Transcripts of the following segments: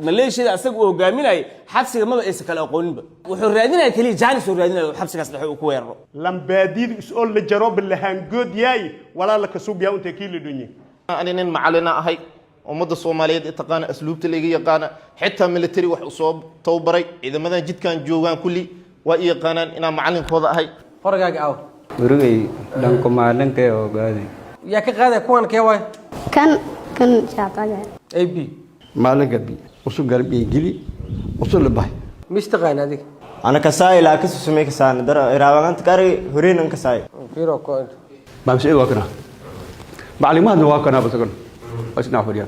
maleeshiyada asaga uu hogaaminay xabsiga ma aysan kala aqooninba wuxuu raadinay kaliya jaanis uu raadinay xabsigaas dhaxay uu ku weeraro lambaadiid is-oo la jaro bilahan good yaay walaal ka suubiya inta kii la dunyi أنا نين معلنا هاي ومدة الصومالية اتقانا أسلوب تلاقي قانا حتى ملتري وحصوب توبري إذا مثلا جد كان جوان كلي وإيه قانا إنا معلن كوضع هاي فرقاك أو ورقي لانكو معلن كيو قادي يا كغاده كوان كيواي كان شاطر اي بي معلن قلبي وصل قلبي يجلي وصل لباي مشتغل هذيك أنا كساي لا كسر سميك سان در إراوان تكاري هرين أنا كساي فيرو كوين بمشي واكنا معلومات واكنا بس نافريا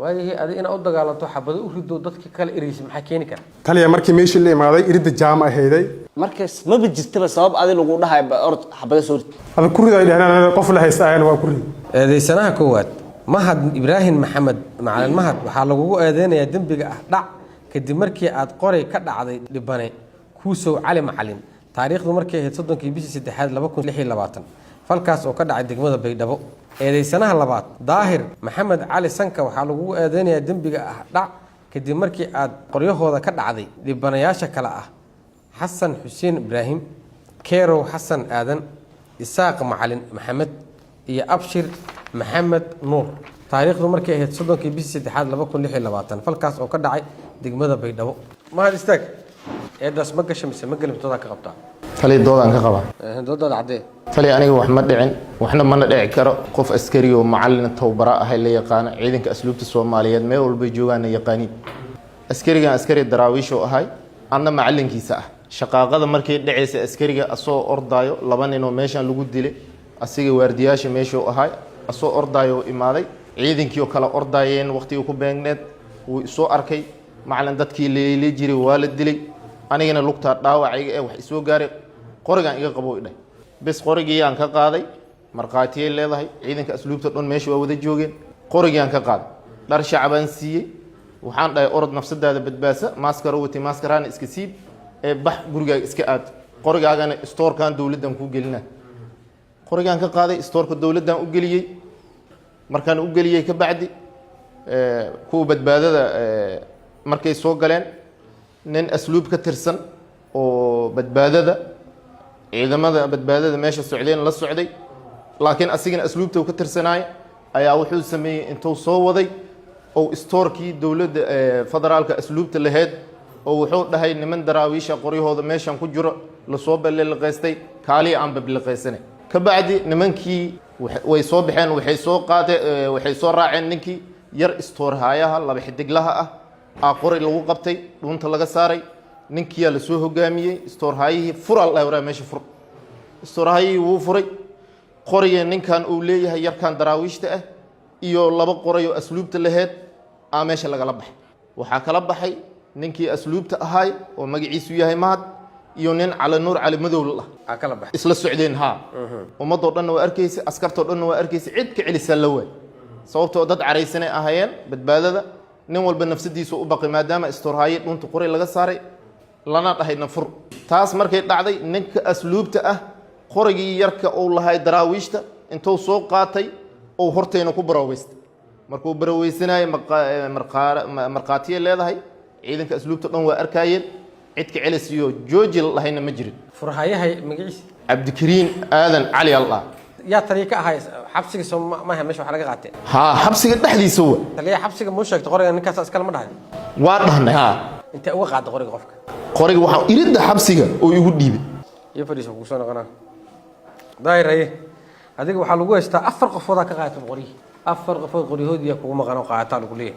waayahay adiga in aad dagaalanto xabado u rido dadka kale iriis maxaa keeni kara taliya markii meeshii la imaaday irida jaam aheeday markaas ma bijirtaba sabab adiga lagu dhahay ord xabada soo rid hada ku riday dhahnaan qof la haystaan waa ku rid eedeysanaha koowaad mahad ibraahim maxamed macalin mahad waxa lagu eedeynayaa dambiga ah dhac kadib markii aad qoray ka dhacday dhibane kuusow cali macalin taariikhdu markii ahayd 3 bishii 3 2026 falkaas oo ka dhacay degmada Baydhabo eedeysanaha labaad daahir maxamed cali sanka waxa lagu eedeynayaa dambiga ah dhac kadib markii aad qoryahooda ka dhacday dhibanayaasha kala ah xasan xuseen ibraahim keerow xasan aadan isaaq macalin maxamed iyo abshir maxamed nuur taariikhdu markii ahayd 3 bishii 3 2026 falkaas oo ka dhacay degmada Baydhabo mahad istaag eedaas ma gashay mise ma galibtooda ka qabtaa تلي دودان كقبا doodada cadee تلي أنا وحمد دعين وإحنا ما ندعي كرا قف أسكري ومعلن التوبراء هاي اللي يقانا عيدك أسلوب الصوماليات ما يقول بيجوان يقاني أسكري كان أسكري الدراويش وهاي أنا معلن كيسة شقاقة ذا مركي دعيس أسكري أصو أرضايو لبان إنه ماشان لوجود دلي أسيجي وردياش ماشوا هاي أصو أرضايو إمادي عيدك يو كلا أرضايين وقتي يكون بينات وصو أركي معلن دتكي اللي جري والد دلي أنا جينا لقطة داوعي وحسوا جاري قرقان إيجا قبوا إليه بس قرقي أن كقاضي مرقاتي اللي ضحي عيدن كأسلوب تطون ماشي ووذي جوجين قرقي أن كقاضي دار شعبان سي وحان لا أرد نفس ده بدباسة ماسكر وتي ماسكران إسكسيب بح قرقي إسكات قرقي أنا استور كان دولة دم كوجلنا قرقي أن كقاضي استور كدولة دم أوجليه مركان أوجليه كبعدي كو بدبادة مركي سوق جلين نن أسلوب كترسن وبدبادة إذا ماذا بدبادة ماشي السعوديين للسعودي لكن أسيجن أسلوبته وكترسناي أي أوحد سمي أنتو صوّدي أو استوركي دولة فدرال كأسلوبته اللي هاد أو وحود ده هاي نمن دراويش قريه هذا ماشي عم كجرا لصوب اللي القيستي كالي عم بالقيسنة كبعدي نمن كي ويصوب حين وحيصوب قاطع وحيصور راعي نكي ير استور هايها الله بيحدق لها أقري لو قبتي وانت لقى ساري نكيا لسوه جامية استور هاي فر الله ورا ماشي فر استور هاي وفري قرية نكان أوليه هي كان دراويش تأه إيو لبق قرية أسلوب تلهاد آمش لقى لبح وحكى لبحي نكي أسلوب تأهاي ومجلس وياه ماد يونين على نور على مذول الله حكى لبح إسلا السعوديين ها ومضوا لنا وأركيس أسكرتوا لنا وأركيس عد كعلي سلوي صوبته ضد عريسنا أهين بدبادة نمول بنفس دي سوق بقي ما دام استور هاي وانت قري لقى ساري لنا هاي نفر تاس مركي دعدي نك أسلوب تأه قري يركا الله هاي دراويشته انتو سوق قاتي أو هرتين كبرويست مركو برويسنا مرقاتية اللي هذا هاي عيدن كأسلوب تقوم وأركاين عدك على سيو جوجل الله هنا مجرد فرحية هاي مقيس عبد الكريم آذن علي الله يا طريقة هاي حبسك سو ما هي مش وحلقة قاتل ها حبسك دحدي سوى تلي حبسك مش تقرأ إنك أسكال مرة واضحنا ها أنت أوقع تقرأ قفك قريق وحاو يرد حبسك ويقول ديبي يفرش وكوسنا قناة دايرة إيه هذيك وحلقوا استا أفرق فوضى كقاعد بقري أفرق فوضى قري هودي يكون ما قناة قاعد تعال قوليه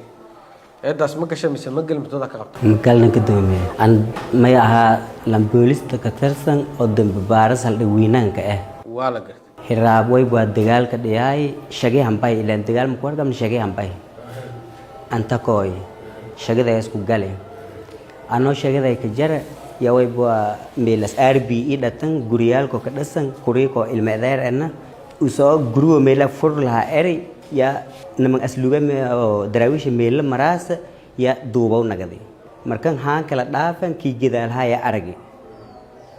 إداس مكشة مثل مقل متودا كقط مقلنا كدومي أن ما يها لامبوليس تكترسن قدام ببارس هالوينان كأه ولا قرت hiraab way baa dagaalka dhiyay shaqay hanbay ilaa dagaal ma qorgam shaqay hanbay anta kooy shaqada isku galay ano shaqada ka jara ya way baa meelas RBE dhatan guriyalko ka dhasan kuriko ilmadeer ana usoo guriyo meela fur laha eri ya naman asluuba daraawish meel maraas ya duubaw nagaday markan haan kala dhaafan ki gidaal haya aragi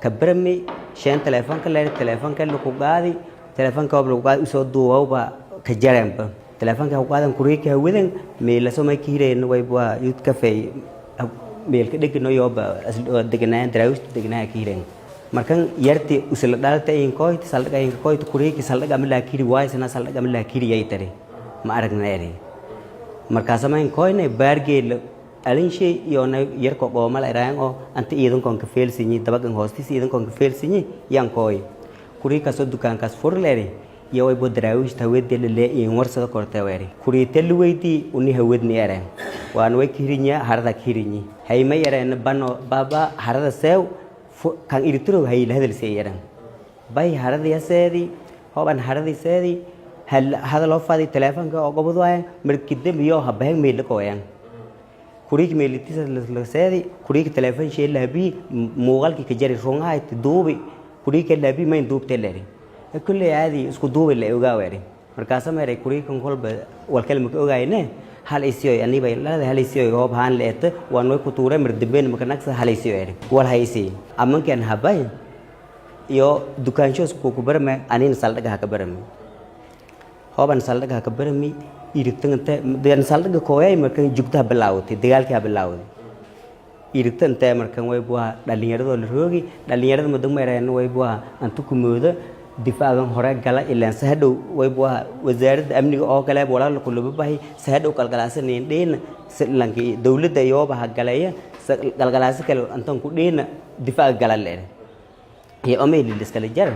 kabrami shan telefoonka leer telefoonka lagu qaadi telefoonka lagu qaadi usoo duubaw ba ka jareenba telefoonka ku qaadan kuriika hawadan meel soo ma kiireen way baa yud kafay meel ka dhigno yoba deganaan daraawis deganaa kiireen markan yarti usla dhaltay in kooyt saldhiga in kooyt kuriika saldhiga ma la kiiri waaysan saldhiga ma la kiiri ay tare ma aragnaayay markaas ma in kooyne baargeel alin shay iyo yar ko oo mal iraan oo anta iidan kon ka feelsinyi dabagan hoostiis iidan kon ka feelsinyi yan kooy kuriika soo dukaankaas furleeri iyo way bodraawish taweedel le in warsada kortay weeri kuriita luweydii uni hawadni yareen waan way kiirinya harada kiirinyi hayma yareen bano baba harada seew kan iritro hay la hadal seeyaran bay harada yaseedi hoban harada seedi hal hada loo faadi telefoonka oo gobod waay markii iyo habeen meel ko ayaan kuriik meelitis la seedi kuriik telefoon shay laabi muuqaalki ka jari rungaay duubi kuriik laabi ma duubtay leeri kulli aadi isku duubi la ogaa weeri markaas ma yaray kuriikan kolba wal kalma ka ogaayne hal isiyo ani bay la hal isiyo hoob haan leeta waan way ku tuuray mardabeen ma kanagsa hal isiyo yeeri wal haysi amankan habay iyo dukaansho ku barme anin saldhiga ka barme hooban saldhiga ka barme irigtanta deen saldhiga kooyay markan jugta bilaawtay dagaalka bilaawday irigtanta markan way buu dhalinyarada la roogi dhalinyarada madam meereen way buu antu ku moodo difaacan hore gala ilaan sahadhow way buu wasaaradda amniga oo kale walaal ku lubahay sahadhow qalgalaasaneen dheen lanki dawladda iyo baha galaya qalgalaas kale antan ku dheen difaac gala leer iyo amay liskala jar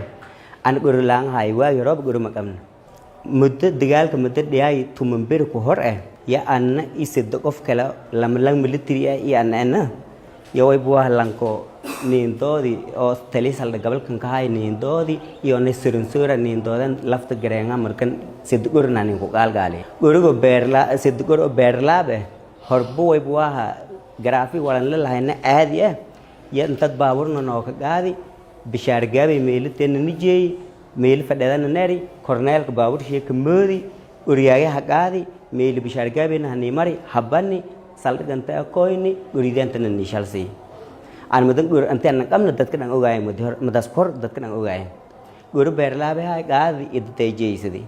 an gurlaan hay waagi roob guru maqamna muddo dagaalka muddo dhiyay tumanbir ku hor ah ya anna ised qof kale lamlang military iyo anna iyo way buu lanko niindoodi oo talisal gobolkan ka hay niindoodi iyo nasirinsoora niindoodan lafta gareenga markan sid gurnanin ku qalgaale gurigo beerla sid gur beerlaabe horbu way buu aha graafi walan la lahayna aadi ah ya intad baaburna noo ka gaadi bishaar gaabe meelteen nijay meel fadhadana nari korneelka baabur sheeka moodi uriyaaga gaadi meel bishaar gaabe nahni mari habani saldhiganta koyni uriidantana nishalsi aan madan gur antaan qamna dadka dhan ogaay madas kor dadka dhan ogaay gur beerlaabe hay gaadi idtay jeysadi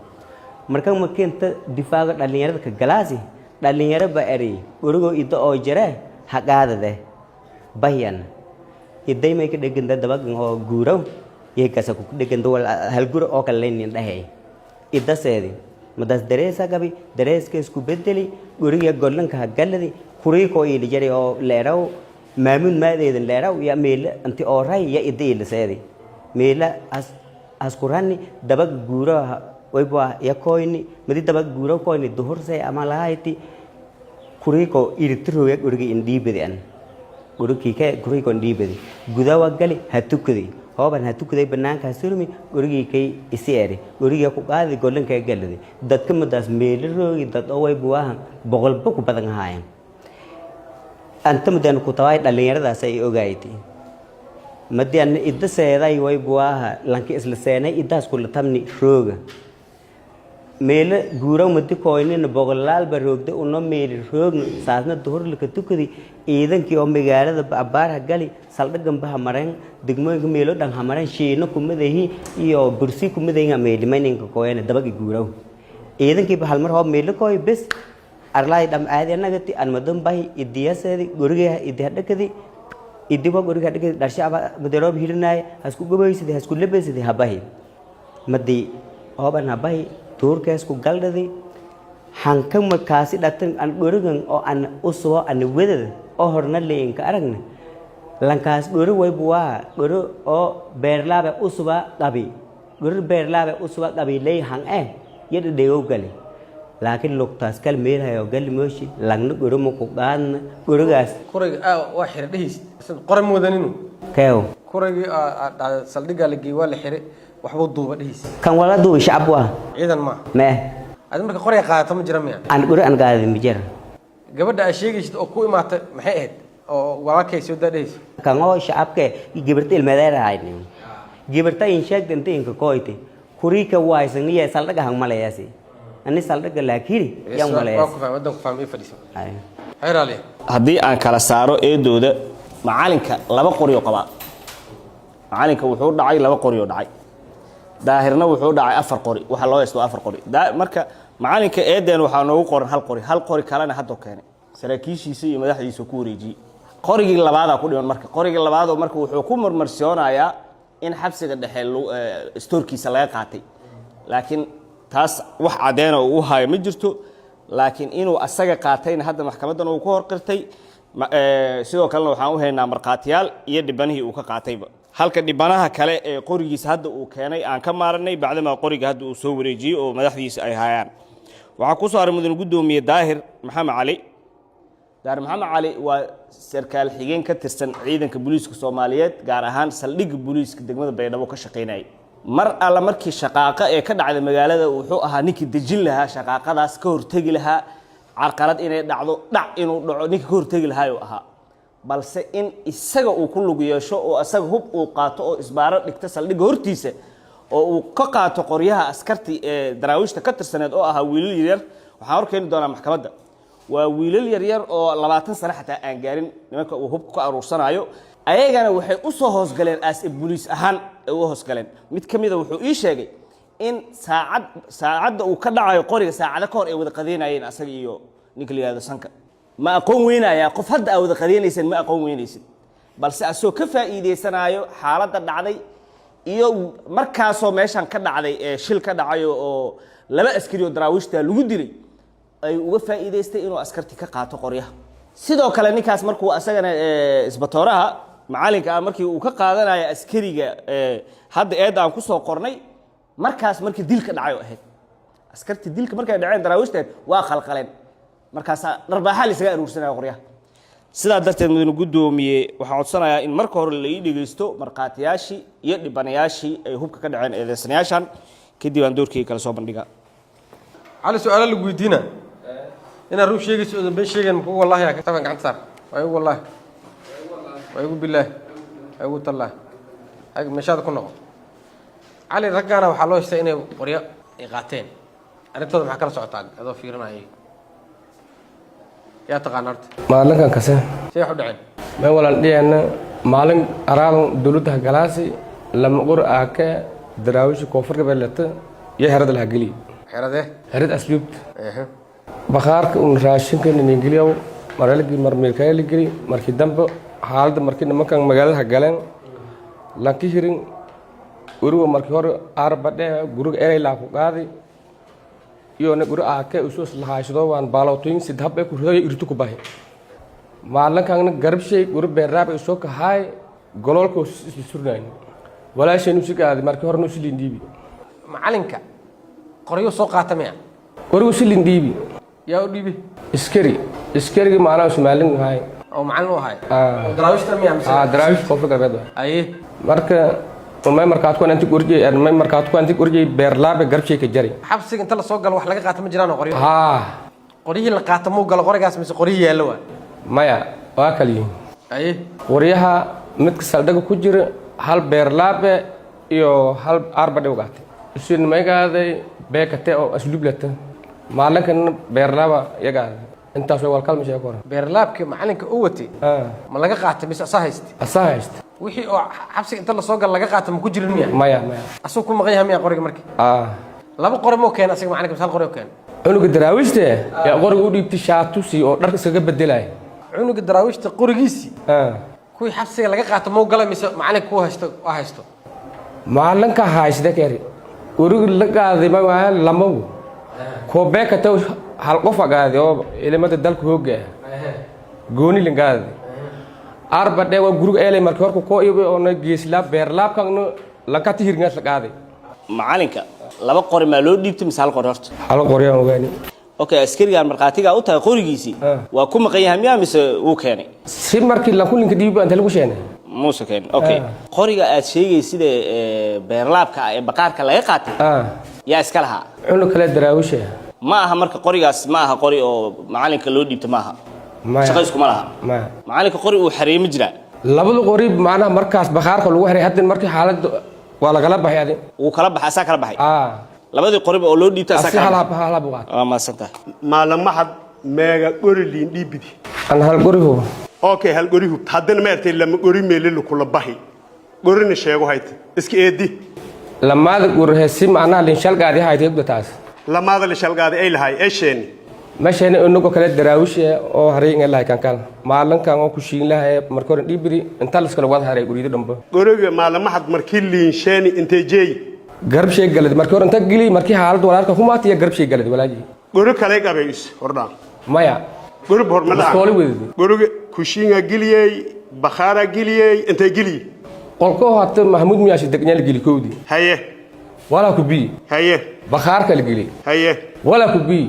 markan makinta difaaga dhalinyarada ka galaasi dhalinyaro ba eri gurigo idda oo jare ha gaadade bayan iday may ka dhiganda dabagan oo guuraw yeekasa ku dhiganda wal hal gur oo kale leen dhahay idda seedi madas dareesa gabi dareeska isku bedeli guriga golanka galadi kuriiko ii jare oo leeraw maamun maadeedan leeraw ya meel anti oray ya idii la seedi meela as qurani dabag guura way baa ya koyni madi dabag guura koyni duhur say ama lahayti kuriiko iritro ya guriga indiibadan guriki ka kuriiko indiibadi gudawa gali hatukudi hooban hatukuday banaanka surmi gurigi kay iseeri guriga ku qaadi golanka galadi dadka madaas meel roogi dad oo way buahan boqolba ku badan haayeen anta mudan ku taway dhalinyaradaas ay ogaaytay madian idda seeday way buaha lanki isla seenay idaas ku latamni rooga meel guuraw madi koynina boqolaal ba roogda uno meel roogna saasna duhur la ka tukadi ciidankii oo magaalada abaar gali saldhigan ba mareen degmooyinka meelo dhan hamareen shiino kumadahi iyo bursi kumadaynga meel mayninka koyana dabagi guuraw ciidankii ba hal mar hoob meel koy bes arlay dham aadi anagati an madan bay idiyaseedi guriga idihadhakadi idiba guriga dhakadi dharshaaba madaroob hirinay hasku gobaysidi hasku lebeysidi habahi madi hooban habahi tuurkaas ku galdadi hankan markaasi dhatan an gurigan oo an usoo an wedada oo horna leenka aragna lankaas guri way buwa guri oo beerlaabe usuba qabi guri beerlaabe usuba qabi leey hang yada deegow gali laakiin lugtaas kal meelayo gal mooshi langna guri ma ku qaadna gurigaas kuriga waa xiradhiis qoran moodaninu kayo kurigi saldhiga la geey waa la xiray waxba duuba dhiis kan wala duuba shacab waa ciidan ma ma aad marka qoriga qaadato ma jira miya aan guri aan qaadin ma jira gabadha ay sheegaysid oo ku imaatay maxay ahayd oo walaalkay soo dadheys kan oo shacabka gibirta ilmadeer ahayn gibirta in sheegta inta kooytay kuriika waaysan iyo saldhiga hang malayaasi ani saldhiga laakiri yan malayaasi wadan ku fahmay fadhiso hayraale haddii aan kala saaro eedooda macalinka laba qori oo qaba macalinka wuxuu dhacay laba qori oo dhacay daahirna wuxuu dhacay afar qori waxa loo yeesto afar qori marka macalinka eedeen waxaa noogu qoran hal qori kalena hadda keenay saraakiishiisa iyo madaxdiisa ku wareejiyay qorigii labaad ku dhiman marka qorigii labaad oo marka wuxuu ku marmarsiyoonayaa in xabsiga dhexe stoorkiisa laga qaatay laakiin taas wax cadeyn oo uu hayo ma jirto laakiin inuu asaga qaatayna hadda maxkamadan uu ku horqirtay sidoo kale waxaan u haynaa marqaatiyaal iyo dhibanihii uu ka qaatayba halka dhibanaha kale ee qorigiisa hadda uu keenay aan ka maaranay bacdama qoriga hadda uu soo wareejiyay oo madaxdiisa ay hayaan waxa ku soo aray mudan gudoomiye daahir maxamed cali waa sarkaal xigeen ka tirsan ciidanka booliiska Soomaaliyeed gaar ahaan saldhigga booliiska degmada Baydhabo ka shaqeynay mar alla markii shaqaaqa ee ka dhacday magaalada wuxuu ahaa ninkii dejin lahaa shaqaaqadaas ka hortagi lahaa carqalad inay dhacdo inuu dhaco ninkii ka hortagi lahaa oo ahaa balse in isaga uu ku lug yeesho oo asaga hub uu qaato oo isbaaro dhigta saldhigga hortiisa oo uu ka qaato qoryaha askarti ee daraawiishta ka tirsaneed oo ahaa wiilal yar waxaan horkeeni doonaa maxkamadda waa wiilal yar oo 20 sano xataa aan gaarin nimanka uu hub ka aruursanayo ayagana waxay u soo hoosgaleen as police ahaan u hoosgaleen mid kamida wuxuu ii sheegay in saacadda uu ka dhacayo qoriga saacada ka hor ay wada qadeynayeen asaga iyo ninka liyaado sanka ma aqoon weynaya qof hadda wada qadeynaysan ma aqoon weynaysan balse asoo ka faa'iideysanayo xaaladda dhacday iyo markaasoo meeshan ka dhacday shil ka dhacayo oo laba askari oo daraawiishta lagu dilay ay uga faa'iideystay inuu askarti ka qaato qoryaha sidoo kale ninkaas markuu asagana isbatooraha macalinka markii uu ka qaadanayo askariga hadda eed aan ku soo qornay markaas markii dilka dhacayo ahayd askarti dilka markay dhaceen daraawiishta waa qalqaleen markaas darbaaxa la isaga aruursanayo qoryaha sidaa darteed mudane gudoomiye waxaan codsanayaa in marka hore la ii dhageysto marqaatiyaashii iyo dhibanayaashii ay hubka ka dhaceen eedeysanayaashan kadib aan doorkii kala soo bandhigaa cali su'aalo lagu weydiina ina ruu sheegayso oo dambe sheegan muxuu wallahi ka taban gacanta saar way wallahi way billaah ay u tallah ay meeshada ku noqo cali ragana waxa loo sheegay inay qoryo ay qaateen arintooda maxaa kala socotaa adoo fiirinayay yaa taqaanarta maalinkan kase shay u dhaceen ma walaal dhiyana maalin araaban dawladda galaasi lama qor aaka daraawish koonfurka beelata iyo herada la galiyo herad asluub bakhaarka uu raashinka ingiliyow maraligi marmeelkayli geli markii dambe xaaladda markii nimankan magaalada galeen lanki hirin uruwa markii hore arbadhe guriga ee la ku qaaday iyo na guriga aaka usus lahaayso waan baalootin sidhab ku riday irtu ku baahay maalinkan garbshay guriga beeraab soo ka hay gololka isla surnayn walaashay nu sigaadi markii hore nu silin diibi macalinka qoryo soo qaatamaya qorigu silin diibi yaa u dhibi iskariga maana Soomaaliin hay oo macallin u hay daraawiishta miyaa mise daraawish koonfurka beed ay marka markaad ku anti qorjay beerlaabe garbshay ka jari xabsiga inta la soo gal wax laga qaato ma jiraan qoryo qoryihi la qaato muu gal qorigaas mise qoryihi yaalo waa maya waa kaliin ay qoryaha midka saldhiga ku jira hal beerlaabe iyo hal arbadhe u qaatay isin magaaday beekate oo asluublata maalinkan beerlaaba yaga intaas way walkal mishay koran beerlaabka macalinka u watay ma laga qaatay mise asahayst wixii oo xabsiga inta la soo gal laga qaato ma ku jirin miya maya asoo ku maqan yahay miya qoriga markii laba qori ma keen asiga macalinka hal qori oo keen cunuga daraawiishta yaa qoriga u dhiibtay shaatusi oo dharka iskaga bedelay cunuga daraawiishta qorigiisi kuwii xabsiga laga qaato ma galay mise macalinka ku haysto maalinka haysta kari qoriga la qaaday ma waa lama ko beekata hal qof agaaday oo ilmada dalka hooga gooni lingaad arbadhe waa guriga eelay markii hore ko iyo oo geeslaa beerlaabkan la ka tirnaa la qaaday macalinka laba qori ma loo dhiibtay mise hal qori horta hal qori aan ogaani okay askariga marqaatiga u tahay qorigiisi waa ku maqan yahay miyaa mise uu keenay si markii la kulinka dhiib aan lagu sheegay muusa keen okay qoriga aad sheegay sida beerlaabka ee baqaarka laga qaatay yaa iska lahaa cunug kale daraawish ma aha marka qorigaas ma aha qori oo macalinka loo dhiibtay ma aha shaqo isku ma laha macalinka qori uu xareeyay ma jira labada qori macnaha markaas baqaarka lagu xareeyay hadda markii xaaladda waa laga baxay uu kala baxay asaa kala baxay labadii qori oo loo dhiibtay asaa kala baxay ma santa maalin mahad meega qori liin dhiibidi an hal qori hubo okay hal qori hub haddana ma artay lama qori meelil kula baxay qorina sheego hayt iska eedi lamaada qori heesi macnaha lin shalgaadi haytay taas لما هذا اللي شلقاد أي لهاي إيشين meeshaan inagu kale daraawish oo haray in la kan maalinkan oo ku shiin lahay markii hore dhibiri inta la iskala wada haray guriga dhanba guriga maalin maxad markii liinsheeni intee jeey garab shay galad markii hore inta gili markii xaalad walaalka kuma tiya garab shay galad walaaji guriga kale qabays hordaan maya guriga hormada iskooli weeydi guriga ku shiinga giliyay bakhaara giliyay intee gili qolko hata mahmud miyaashi degnal gili koodi haye wala ku bi haye bakhaar kale gili haye wala ku bi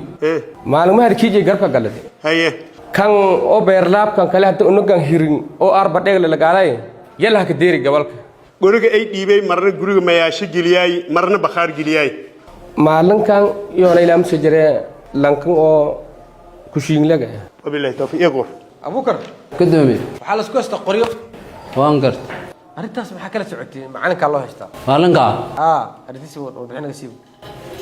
maalmaha harkiije garba galad haye kan oo beerlaab kan kale hada unugan hirin oo arba dhegle lagaalay yalla ka deeri gabalka guriga ay dhiibay marna guriga mayaasho giliyay marna bakhaar giliyay maalinkan yoona ilaam soo jire lankan oo ku shiin laga wabillahi tawfiiq abukar kadoobe waxaa la isku haysta qoryo waan gart arrintaas maxaa kala socotay macalinkaa loo haystaa maalinka arrintiisi warbixinaga siibo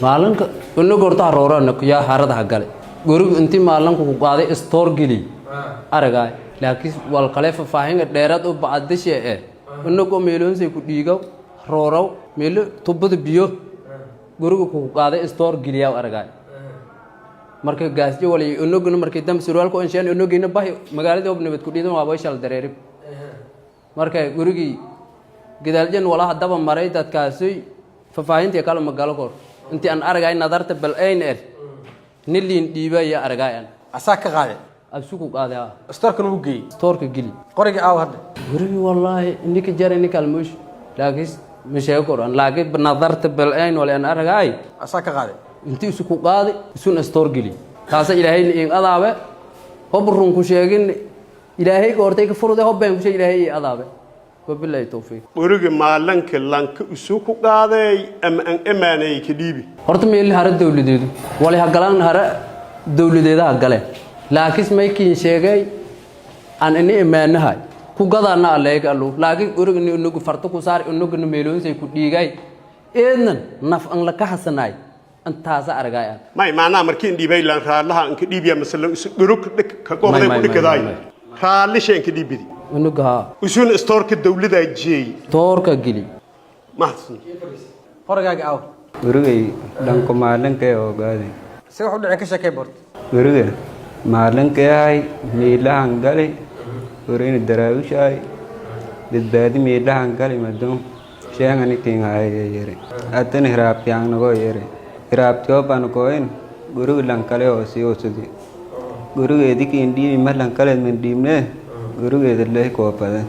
maalinka inagu horta haroorana yaa haradaha gale gurigu intii maalinka ku qaaday store geli aragay laakiin wal khaleefa faahinga dheerad u baadishe inagu meeloonsay ku dhiigaw roorow meelo tubada biyo gurigu ku qaaday store geliyaa aragay marka gaasjo wali inaguna markii dam surwaalku anshaan inagina bahay magaalada oo nabad ku dhiidan waa bayshal dareerib marka gurigi gidaaljan walaha daba maray dadkaasi fafaahintii kala magaalo kor intii aan aragay nadarta bal ayn nilin dhiibaya aragayan asaa ka qaaday absuku qaaday storkan uu geeyay storka gili qoriga aaw hadda gurigi wallahi indika jare nikal mush laakiin mishay koran laakiin nadarta bal ayn wala aan aragay asaa ka qaaday intii isku qaaday isun store gili taasa ilaahay in adaabe hobrun ku sheegin ilaahay goortay ka furuday hobbeen ku sheegay ilaahay adaabe wabillahi tawfiiq guriga maalinka lanka isugu qaaday ama aan amaanay ka dhiibi horta meel hara dawladeedu wali ha galaan hara dawladeedaha galeen laakiin maykiin sheegay aan inay amaanahay ku gadaana aleeg allu laakiin guriga inagu farto ku saar inagu meeloonsay ku dhiigay eednan naf an la ka hasanay antaasa aragaya may maana markii dhiibay lan raalaha an ka dhiibiya masala gurug ka qoqday ku dhigay raalishan ka dhiibidi unuga usun storka dawladda jeey storka gili mahadsan qorigaaga aaw gurigay dhanko maalinka oo gaaday si wax u dhicin ka sheekay bort guriga maalinka ay meelahan galay guriga daraawishay dadbaadi meelahan galay madon sheegani tingay yare atan hiraabtiyaan nago yare hiraabtiyo baan gooyn guriga lan kale oo si oo sidi guriga ediki indii malan kale men diimne gurigeeda leh koobadan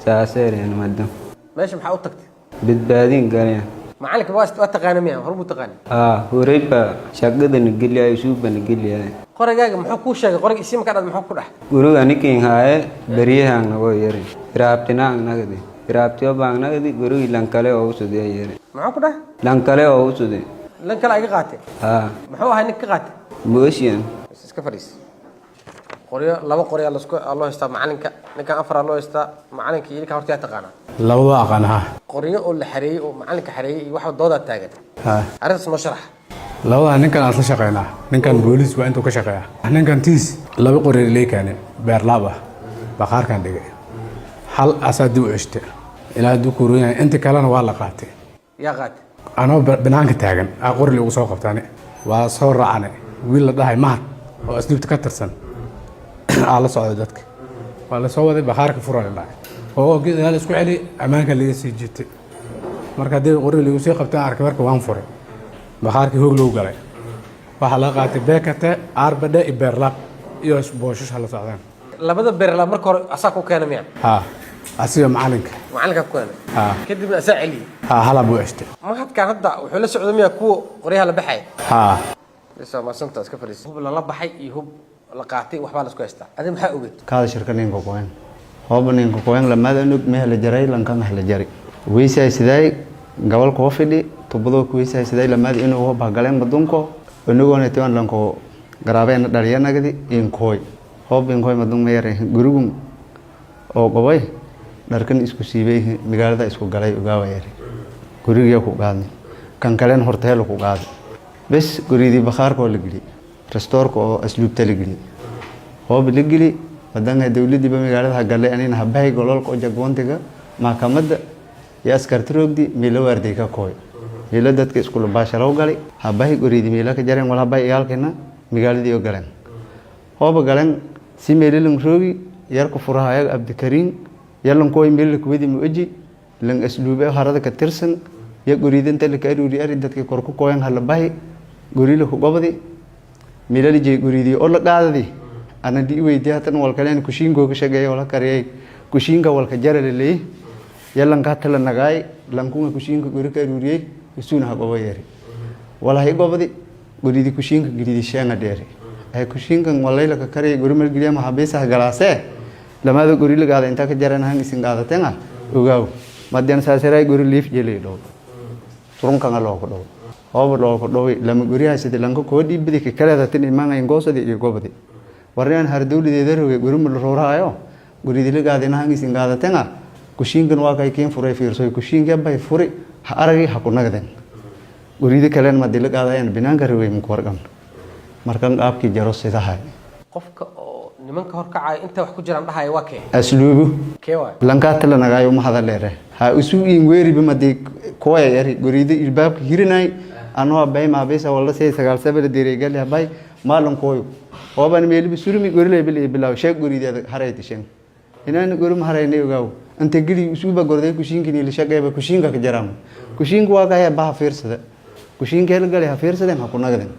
saaseereen madam meesha maxaa u tagtay badbaadin galaya macalinka waa taqaana miya horbu taqaana horeyba shaqadan geliyay suuban geliyay qorigaaga muxuu kuu sheegay qoriga isii markaa dhad muxuu ku dhax guriga nikin haaye bariyahan nago yare raabtinaan nagadi raabtiyo baan nagadi guriga lan kale oo usudee yare muxuu ku dhax lan kale oo usudee lan kale ay ka qaatay muxuu ahaa nin ka qaatay mooshiyan iska fadhiis qoryo laba qoryo loo haystaa macalinka ninkan afar loo haystaa macalinka iyo ninka horta yaa taqaanaa labada aqaanaha qoryo oo la xareeyay oo macalinka xareeyay iyo waxa dooda taagan arrintaas noo sharax labada ninkan aan la shaqeynaa ninkan booliis waa intuu ka shaqeeyaa ninkan tiis laba qoryo leekaane beerlaab ah bakhaarkan dhigay hal asaa dib u ceshte ilaa hadduu ku roon yahay inta kalena waa la qaatay yaa qaatay anoo banaanka taagan qori lagu soo qabtaane waa soo raacane wiil la dhahay mahad oo asluubta ka tirsan aa la socday dadka waa la soo waday bakhaarka fura la dhahay oo geedaal isku celi ammaanka laga sii jiitay marka haddii qori lagu sii qabtaan arkay marka waan furay bakhaarkii hoog loo galay waxaa laga qaatay beekate aarbadhe iyo beerlaab iyo booshash hala socdaan labada beerlaab marka hore asaa ku keena miya asiga macalinka ku keena kadibna asaa celiyey hala buu ceshtay mahadkaan hadda wuxuu la socda miya kuwa qoryaha la baxay maasanta iska fadhiis hub lala baxay iyo hub la qaatay waxbaa la isku haystaa adi maxaa ogeed kaada shirka ninka qoyn hooba ninka qoyn lamada nud mehla jaray lanka mehla jari weysay siday gobol ko fidhi tubado ku weysay siday lamada inuu hooba galeen badunko inagoona taan lanko garaabeen dhaliyanaagdi in kooy hoob in kooy madun meere gurigun oo gobay dharkan isku siibay magaalada isku galay ugaawayay guriga ku qaadnay kan kalen horteel ku qaaday bes guridi bakhaarko la gili restoorka oo asluubta la gili hoob la gili wadanga dawladdiiba magaalada galay anina habay gololka jagwantiga maxkamadda iyo askartiroogdi meel waarday ka kooy meelo dadka isku baasharo galay habahi guriidi meelo ka jareen wala bay iyalkeena magaaladii oo galeen hooba galeen si meelin roogi yar ku furahay Abdikariin yalan kooy meel ku wadi muuji lan asluube harada ka tirsan ya guriidinta la ka aruuri ari dadka kor ku kooyan hal bay guriilo ku gobadi meelali jey guriidi oo la qaadadi ana di weydiyaatan wal kaleen kushiingo ka shaqeeyay wala kariyay kushiinka wal ka jarale yalan ka tala nagaay lan ku kushiinka guri ka aruuriyay isuuna ha gobo yari wala hay gobadi guriidi kushiinka guriidi sheena dheeri ay kushiinkan walayla ka kariyay guri meel galiya ma habeesa galaase lamada guri la gaada inta ka jaran han isin gaadateen ogaaw madyan saasaray guri liif jeelay dhow turunkan loo ku dhow hoob loo ku dhow lama guriyaha sida lanka ko dhibidi ka kala datin imaan ay goosadi iyo gobadi wariyaan har dawladeeda roogay guri mal rooraayo guri dil gaadina han isin gaadateen kushiinkan waa kay keen furay fiirso kushiinka bay furi ha aragay ha ku nagdeen gurida kale ma dil gaadayaan binaanka roogay mu warqan markan qaabkii jaro sidahay qofka nimanka hor kacay inta wax ku jiraan dhahay waa kee asluubu kee waa lanka tala nagayo ma hada leere ha isu in weeri bima de kooya yari gurida ilbaabka hirinay anoo bay ma beesa wala say sagaal sabal direegal bay maalan kooyo oo ban meel bisurmi gorilay bilaaw sheeg gurida haray tishan inaan gurum haraynay ogaaw anta gili isuba gorday kushiinka la shaqeeyba kushiinka ka jaram kushiinka waa kaya baa fiirsada kushiinka la galay ha fiirsadeen ha ku nagdeen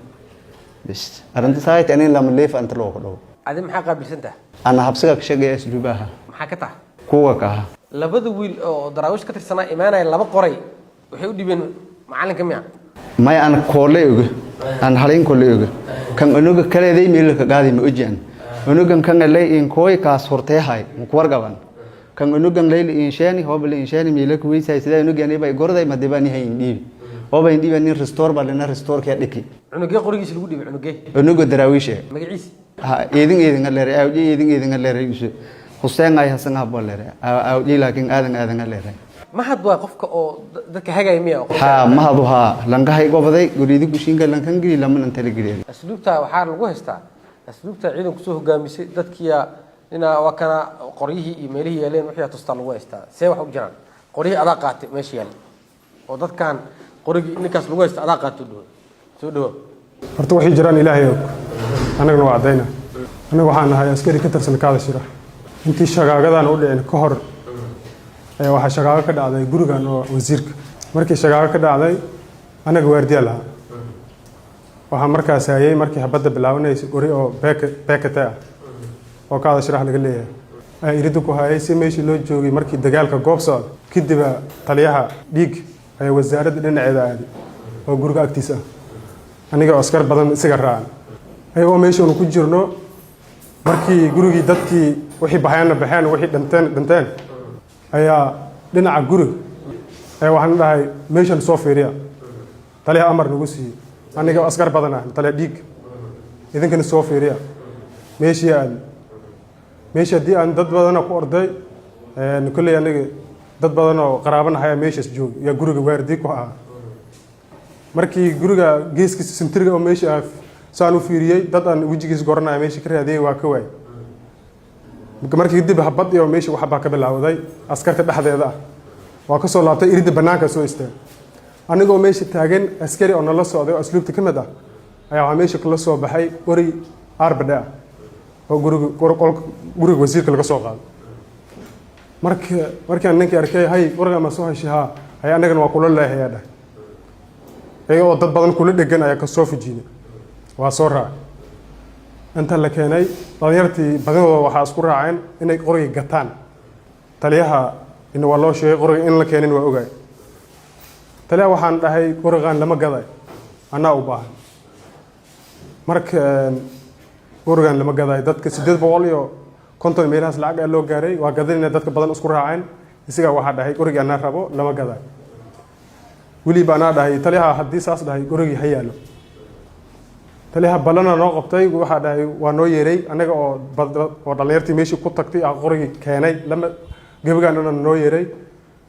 bas aranta saayt aneen lama leef anta loo qodho adi maxaa qaabilsantaa ana habsiga ka shaqeeya asluubaha maxaa ka tahay kuwa ka labada wiil oo daraawish ka tirsanaa imaanay laba qoray waxay u dhibeen macalinka miya may aan koolay uga aan halin koolay uga kan anuga kaleeday meel ka qaaday ma ojian anugan kan lay in kooy ka sortay hay ku wargaban kan anugan lay in sheeni hobal in sheeni meel ku weysay sida anugan bay gorday ma dibani hay dhibi oo bay dhiban restore balena restore ka dhiki unugay qorigiisa lagu dhibay unugay anuga daraawish magaciisa ha idin leeray awji idin leeray Hussein ay hasan habo leeray awji laakiin aadan leeray ma had waa qofka oo dadka hagay miya ha ma hadu ha langahay gobaday guridi kushiinka lankan gili laman inta la giliyay asluubta waxa lagu haystaa asluubta ciidan ku soo hogaamisay dadkiya ina waa kana qoriyihii iyo meelihii yeeleen wixii tustaa lagu haystaa see wax u jiraan qoriyihii adaa qaatay meeshii yaal oo dadkan qorigii ninkaas lagu haystaa adaa qaatay soo dhawo horta waxay jiraan ilaahay og anaguna waa cadayna anagu waxaan nahay askari ka tirsan kaada shira intii shagaagadan u dhicin ka hor waxa shagaaga ka dhacday gurigan oo wasiirka markii shagaaga ka dhacday anaga waardiya lahaa waxaa markaas hayay markii habadda bilaabanaysa guri oo beekata ah oo kaada shirax laga leeyahay iridu ku hayay si meeshii loo joogay markii dagaalka goob socda kadib taliyaha dhiig ayaa wasaaradda dhinaceeda aaday oo guriga agtiisa aniga askar badan isaga raacan ayagoo meeshaan ku jirno markii gurigii dadkii wixii baxeen wixii dhanteen ayaa dhinaca guriga ayaa waxaan dhahay meeshaan soo fiiriya taliyaha amar nagu siiyey aniga askar badan ah taliya dhiig idinkana soo fiiriya meeshii haddii aan dad badana ku orday kolley aniga dad badan oo qaraabanahay meeshaas joog yaa guriga waardi ku ahaa markii guriga geeskiisa sintriga oo meesha saan u fiiriyay dad aan wajigiisa goranaya meesha ka raadiyay waa ka waay markii dib habad iyo meesha waxa baa ka bilaawday askarta dhexdeeda ah waa ka soo laabtay irida banaanka soo istaagay anigoo meesha taagan askari oo nala socday oo asluubta kamid ah ayaa waxa meesha kala soo baxay qori arbada oo guriga wasiirka laga soo qaaday markaan ninkii arkay hay qoriga ma soo heshaa ay anagana waa kula leeyahay ayagoo dad badan kula dhegan ayaa ka soo fujiinay waa soo raacay inta la keenay dhalinyartii badidooda waxaa isku raaceen inay qoriga gataan taliyaha in waa loo sheegay qoriga in la keenin waa ogaay taliyaha waxaan dhahay qorigan lama gaday anaa u baahan marka qorigan lama gaday dadka 850 meelahaas lacag loo gaaray waa gadinayna dadka badan isku raaceen isaga waxaa dhahay qoriga anaa rabo lama gaday wili bana dhahay taliyaha haddii saas dhahay qoriga hayaalo taliyaha balana noo qabtay waxa dhahay waa noo yeeray anaga oo dhalinyartii meeshii ku tagtay qoriga keenay lama gabagaan noo yeeray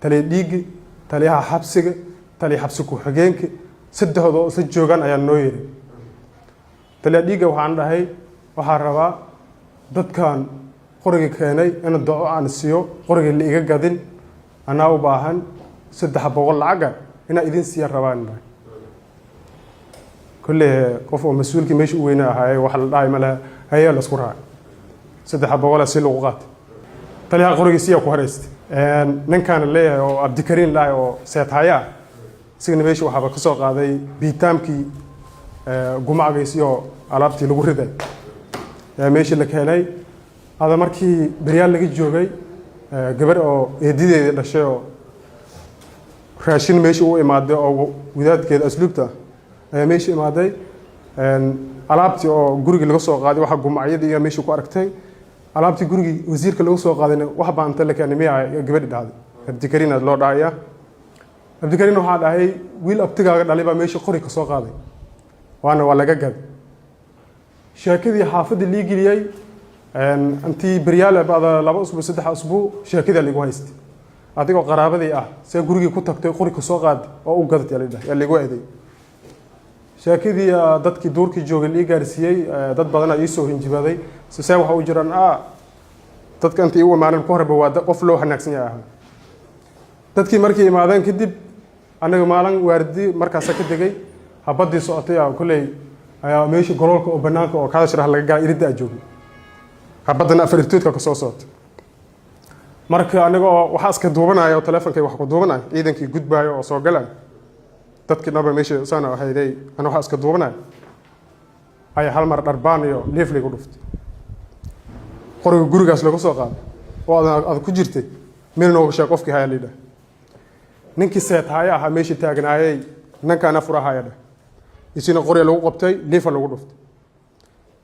taliya dhiigi taliyaha xabsiga taliya xabsi ku xigeenka saddexdoo isa joogan ayaa noo yeeray taliya dhiiga waxaan dhahay waxaa rabaa dadkan qoriga keenay in duco aan siiyo qoriga la iga gadin anaa u baahan 300 lacag inaa idin siiya rabaan dhahay kolle qof oo mas-uulkii meesha u weyna ahaay waxa la dhahay malaha hayaa la isku raacay 300 si lagu qaatay taliyaha qorigiisiya ku hareystay ninkaan leeyahay oo Abdikariin lahay oo seetaya signa meesha waxaba ka soo qaaday biitaamkii gumacaysiyo alaabtii lagu riday meesha la keenay hada markii baryaal laga joogay gabar oo eedideeda dhashay oo raashin meesha u imaaday oo wadaadkeeda asluubta ayaa meesha imaaday alaabtii oo guriga laga soo qaaday waxa gumacyada iyo meesha ku aragtay alaabtii guriga wasiirka lagu soo qaadayna wax baan inta la keenay miyaa gabadhi dhacday Abdikariin loo dhaaya Abdikariin waxa dhahay wiil abtigaaga dhalay baa meesha qori ka soo qaaday waana waa laga gad sheekadii xaafadda lii geliyay antii baryaal baad 2 usbuuc 3 usbuuc sheekada lagu haystay adigoo qaraabadii ah see gurigii ku tagtay qori ka soo qaaday oo u gadatay yaa lagu eeday sheekadii dadkii duurkii joogay lii gaarsiiyay dad badan ay soo hinjibaaday see waxa u jiraan dadka intii u imaaneen ku horba waa qof loo xanaaqsan yahay dadkii markii imaadeen kadib anaga maalin waardi markaas ka degay habadii socotay kulay ayaa meeshii gololka oo banaanka oo kaada sharax laga galay irida joogay habadana afartoodka ka soo socotay marka anaga waxa iska duubanayo teleefankay wax ku duubanayo ciidankii gudbaayo oo soo galay dadkii naba meesha sana waxay ana waxa iska duubanayo ay hal mar dharbaan iyo leef lagu dhuftay qoriga gurigaas lagu soo qaaday oo aad ku jirtay meel nooga sheeg qofkii haya leeyahay ninkii seetaya ah meesha taagnaayay ninkaana furahaaya isina qoriga lagu qabtay leef lagu dhuftay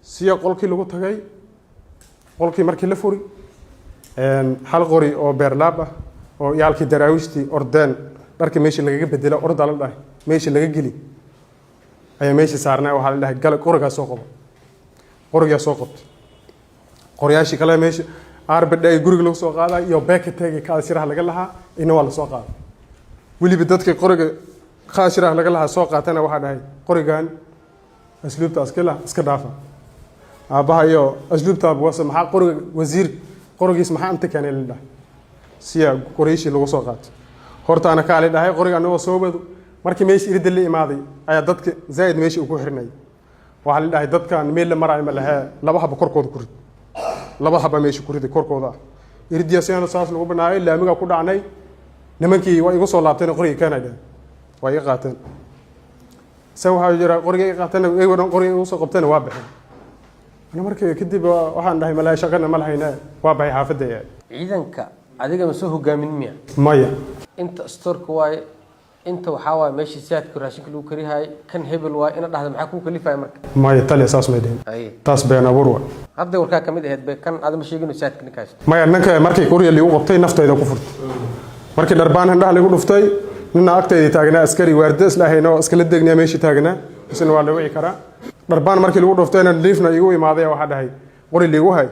siya qolkii lagu tagay qolkii markii la furi hal qori oo beerlaab ah oo yaalkii daraawiishtii ordeen dharkii meesha laga bedelo orda la dhahay meesha laga geli ayaa meesha saarnaa waxa la dhahay gal qoriga soo qabo qoriga soo qabtay qoriyaashi kale meesha arbada ay guriga lagu soo qaaday iyo beekatayga ka shiraha laga lahaa ina waa la soo qaaday waliba dadkii qoriga ka shiraha laga lahaa soo qaatana waxa dhahay qorigan asluubta iska dhaafa aabaha iyo asluubta boos maxaa qoriga wasiir qorigiis maxaa inta keenay la dhahay siya qoriishi lagu soo qaatay horta ana ka ali dhahay qoriga anoo soo wado markii meesha irida la imaaday ayaa dadka zaid meesha ugu xirnay waxa la dhahay dadkan meel la maray ma laha laba haba korkooda ku rid laba haba meesha ku riday korkooda iridiyaasana saas lagu banaayay laamiga ku dhacnay nimankii way igu soo laabteen qoriga Canada way iga qaateen saw waxa jira qoriga iga qaateen ay wadan qoriga igu soo qabteen waa baxay ana markii kadib waxaan dhahay malaha shaqana ma lahayna waa baxay xaafadda ciidanka adiga ma soo hogaamin miya maya inta storka waay inta waxa waa meeshii siyaadka raashinka lagu karihay kan hebel waa ina dhahdo maxaa ku kalifay marka maya tali asaas ma dheen taas been abuur waa hadda warka kamid ahayd bay kan aad ma sheegin siyaadka ninkaas maya ninka markii qoriga lagu qabtay naftayda ku furtay markii dharbaan handhaha lagu dhuftay nina agtayda taagnaa askari waardiis lahaynoo iskala degnaa meeshii taagnaa isna waa la wici karaa dharbaan markii lagu dhuftayna liifna igu imaaday waxa dhahay qori liigu hay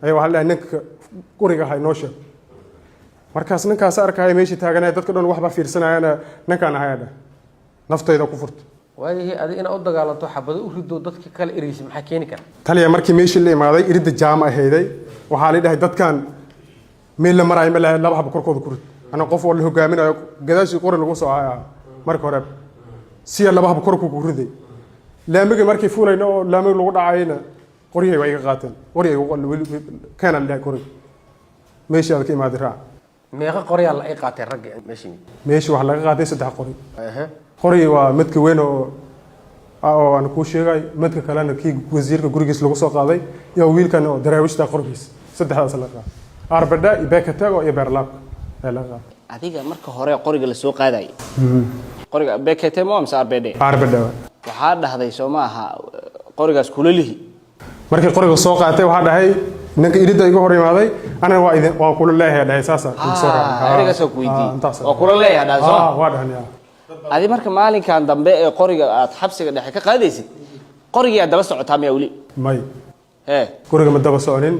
ayaa waxa dhahay ninka qoriga hay noo sheeg markaas ninkaas arkay meeshii taagnaa dadka dhan waxba fiirsanayana ninkaan ahayada naftayda ku furtay waayahay adiga ina u dagaalanto xabado u rido dadka kale ereysi maxaa keeni kara taliya markii meeshii la imaaday irida jaam aheeday waxa la dhahay dadkan meel la maray ma laha laba haba korkooda ku rid ana qof oo la hogaaminayo gadaashii qori lagu soo ayaa marka hore siya laba haba korku ku riday laamiga markii fuulayna oo laamiga lagu dhacayna qoriga way iga qaateen qoriga kana la qori meeshii aad ka imaaday raac meeqa qoriya la ay qaatay rag meeshii wax laga qaaday 3 qori qori waa midka weyn oo aan ku sheegay midka kalena kii wasiirka gurigiis lagu soo qaaday iyo wiilkan oo daraawiishta qorigiis 3daas la qaaday arbada ibekatago iyo beerlaab adiga marka hore qoriga la soo qaaday qoriga bekatemo amsa arbada waxa dhahday Soomaha qorigaas kulalihi markii qoriga soo qaatay waxa dhahay ninka irida igu hor imaaday ana waa kula leeyahay dhahay saasa soo raacay qoriga soo kuydii oo kula leeyahay dhahay soo waa dhahan adi marka maalinkan dambe ee qoriga aad xabsiga dhexe ka qaadaysid qoriga daba socotaa ma wali may qoriga ma daba soconin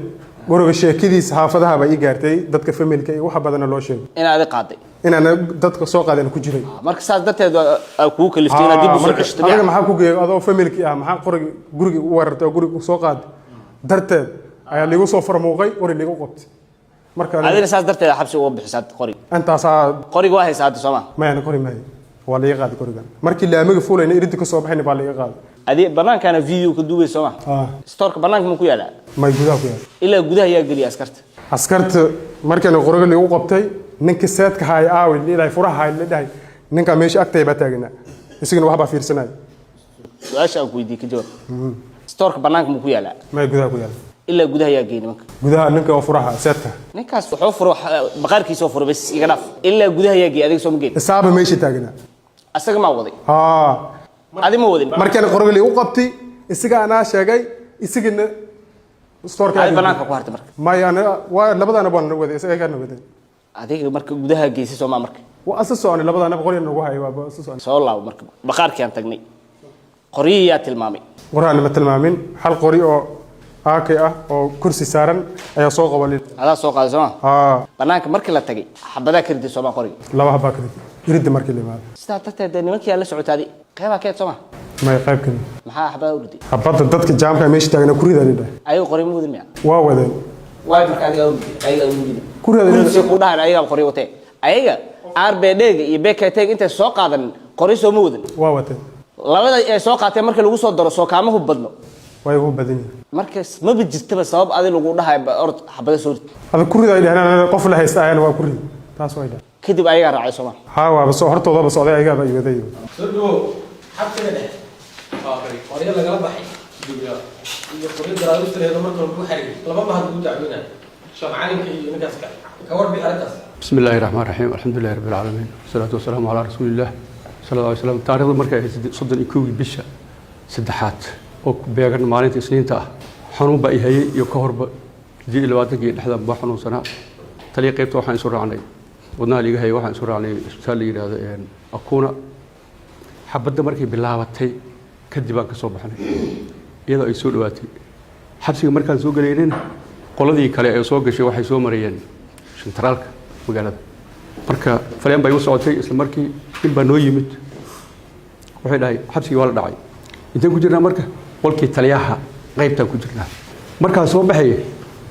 qoriga sheekadiis xaafadaha bay gaartay dadka familka iyo waxa badan loo sheegay inaad qaaday inaan dadka soo qaadeen ku jiray marka saas dadteed ku kaliftay inaad dib u soo ceshto aniga maxaa ku geeyay adoo familki ah maxaa qoriga guriga u warartay guriga soo qaad darteed ayaa lagu soo farmuuqay qori lagu qabtay marka adina saas darteed xabsi uga bixisad qoriga intaas qoriga waa haysaad Soomaa ma yana qori ma waa laga qaaday qorigan markii laamiga fuulayna irinta ka soo baxayna baa laga qaaday adi banaankaana video ka duubay Soomaa storka banaanka ma ku yaala may gudaha ku yaala ilaa gudaha ayaa galiya askarta markana qoriga lagu qabtay ninka seedka hay aawil ilaa furaha hay leedahay ninka meesha agtay ba taagnaa isaguna waxba fiirsanay su'aasha ku weydiin ka jawaab storka banaanka ma ku yaala may gudaha ku yaala ilaa gudaha ayaa geeyay marka gudaha ninka oo furaha seedka ninkaas wuxuu furo baqaarkiisa oo furo bas iga dhaaf ilaa gudaha ayaa geeyay adiga soo ma geeyay isaaba meesha taagnaa asaga ma waday adi ma wadin markana qoriga lagu qabtay isaga ana sheegay isagana storka ay banaanka ku hartay marka may ana waa labadana baan waday isaga kana waday adiga marka gudaha geeyay Soomaa marka waa asasoo aan labadana qoriga nagu hayo waa asasoo soo laabo marka baqaarkii aan tagnay qoriya tilmaamay qoraan ma tilmaamin hal qori oo aakay ah oo kursi saaran ayaa soo qabanay adaa soo qaaday Soomaa banaanka markii la tagay xabada ka riday Soomaa qoriga laba xabaa ka riday markii la imaado sidaa darteed nimankii la socotay qayba ka Soomaa may qayb kan maxaa xabada u riday xabada dadka jaamka meesha taagna kurida leedahay ayagu qori ma wadin miya waa wadeen way marka adiga u riday kurida ku dhahan ayaga qori watay ayaga RBD iyo BKT inta soo qaadan qori soo ma wadin waa wateen labada ay soo qaateen markii lagu soo daro soo kaama hub badno way u badan yihiin markaas ma bijirtaba sabab adiga lagu dhahay ord xabada soo rid hada kurida ay dhahnaan qof la haysta ayana waa kurida taas way dhahay kadib ayaga raacay Soomaa waa soo hortooda ba socday ayaga ba iwaday soo xabsiga dhex qoriga laga baxay iyo qoriga daraadoosteeda marka lagu xariir laba ma haduu dacwinaa shamcaalinka iyo ninkaas ka warbi arrintaas بسم الله الرحمن الرحيم الحمد لله رب العالمين والصلاة والسلام على رسول الله صلى الله عليه وسلم تاريخ مركز صدن كوي بشة سدحات وبيعن مالين سنين تا حنون بقى هي يكهرب دي الوقت جي لحظة بحنون سنة تلي قيبت واحد يسور عني ودنا لي هي واحد يسور عني سالي هذا يعني أكون حبت مركز بالله وتي كدبان كصوب حني إذا يسور وقتي حبسي مركز سوق لينين قلدي كلا يسوق شيء واحد يسوق مريان شنترالك magaalada marka faleen bay u socotay isla markii in baa noo yimid waxay dhahay xabsigii waa la dhacay intaan ku jirnaa marka qolkii taliyaha qaybtaan ku jirnaa markaa soo baxay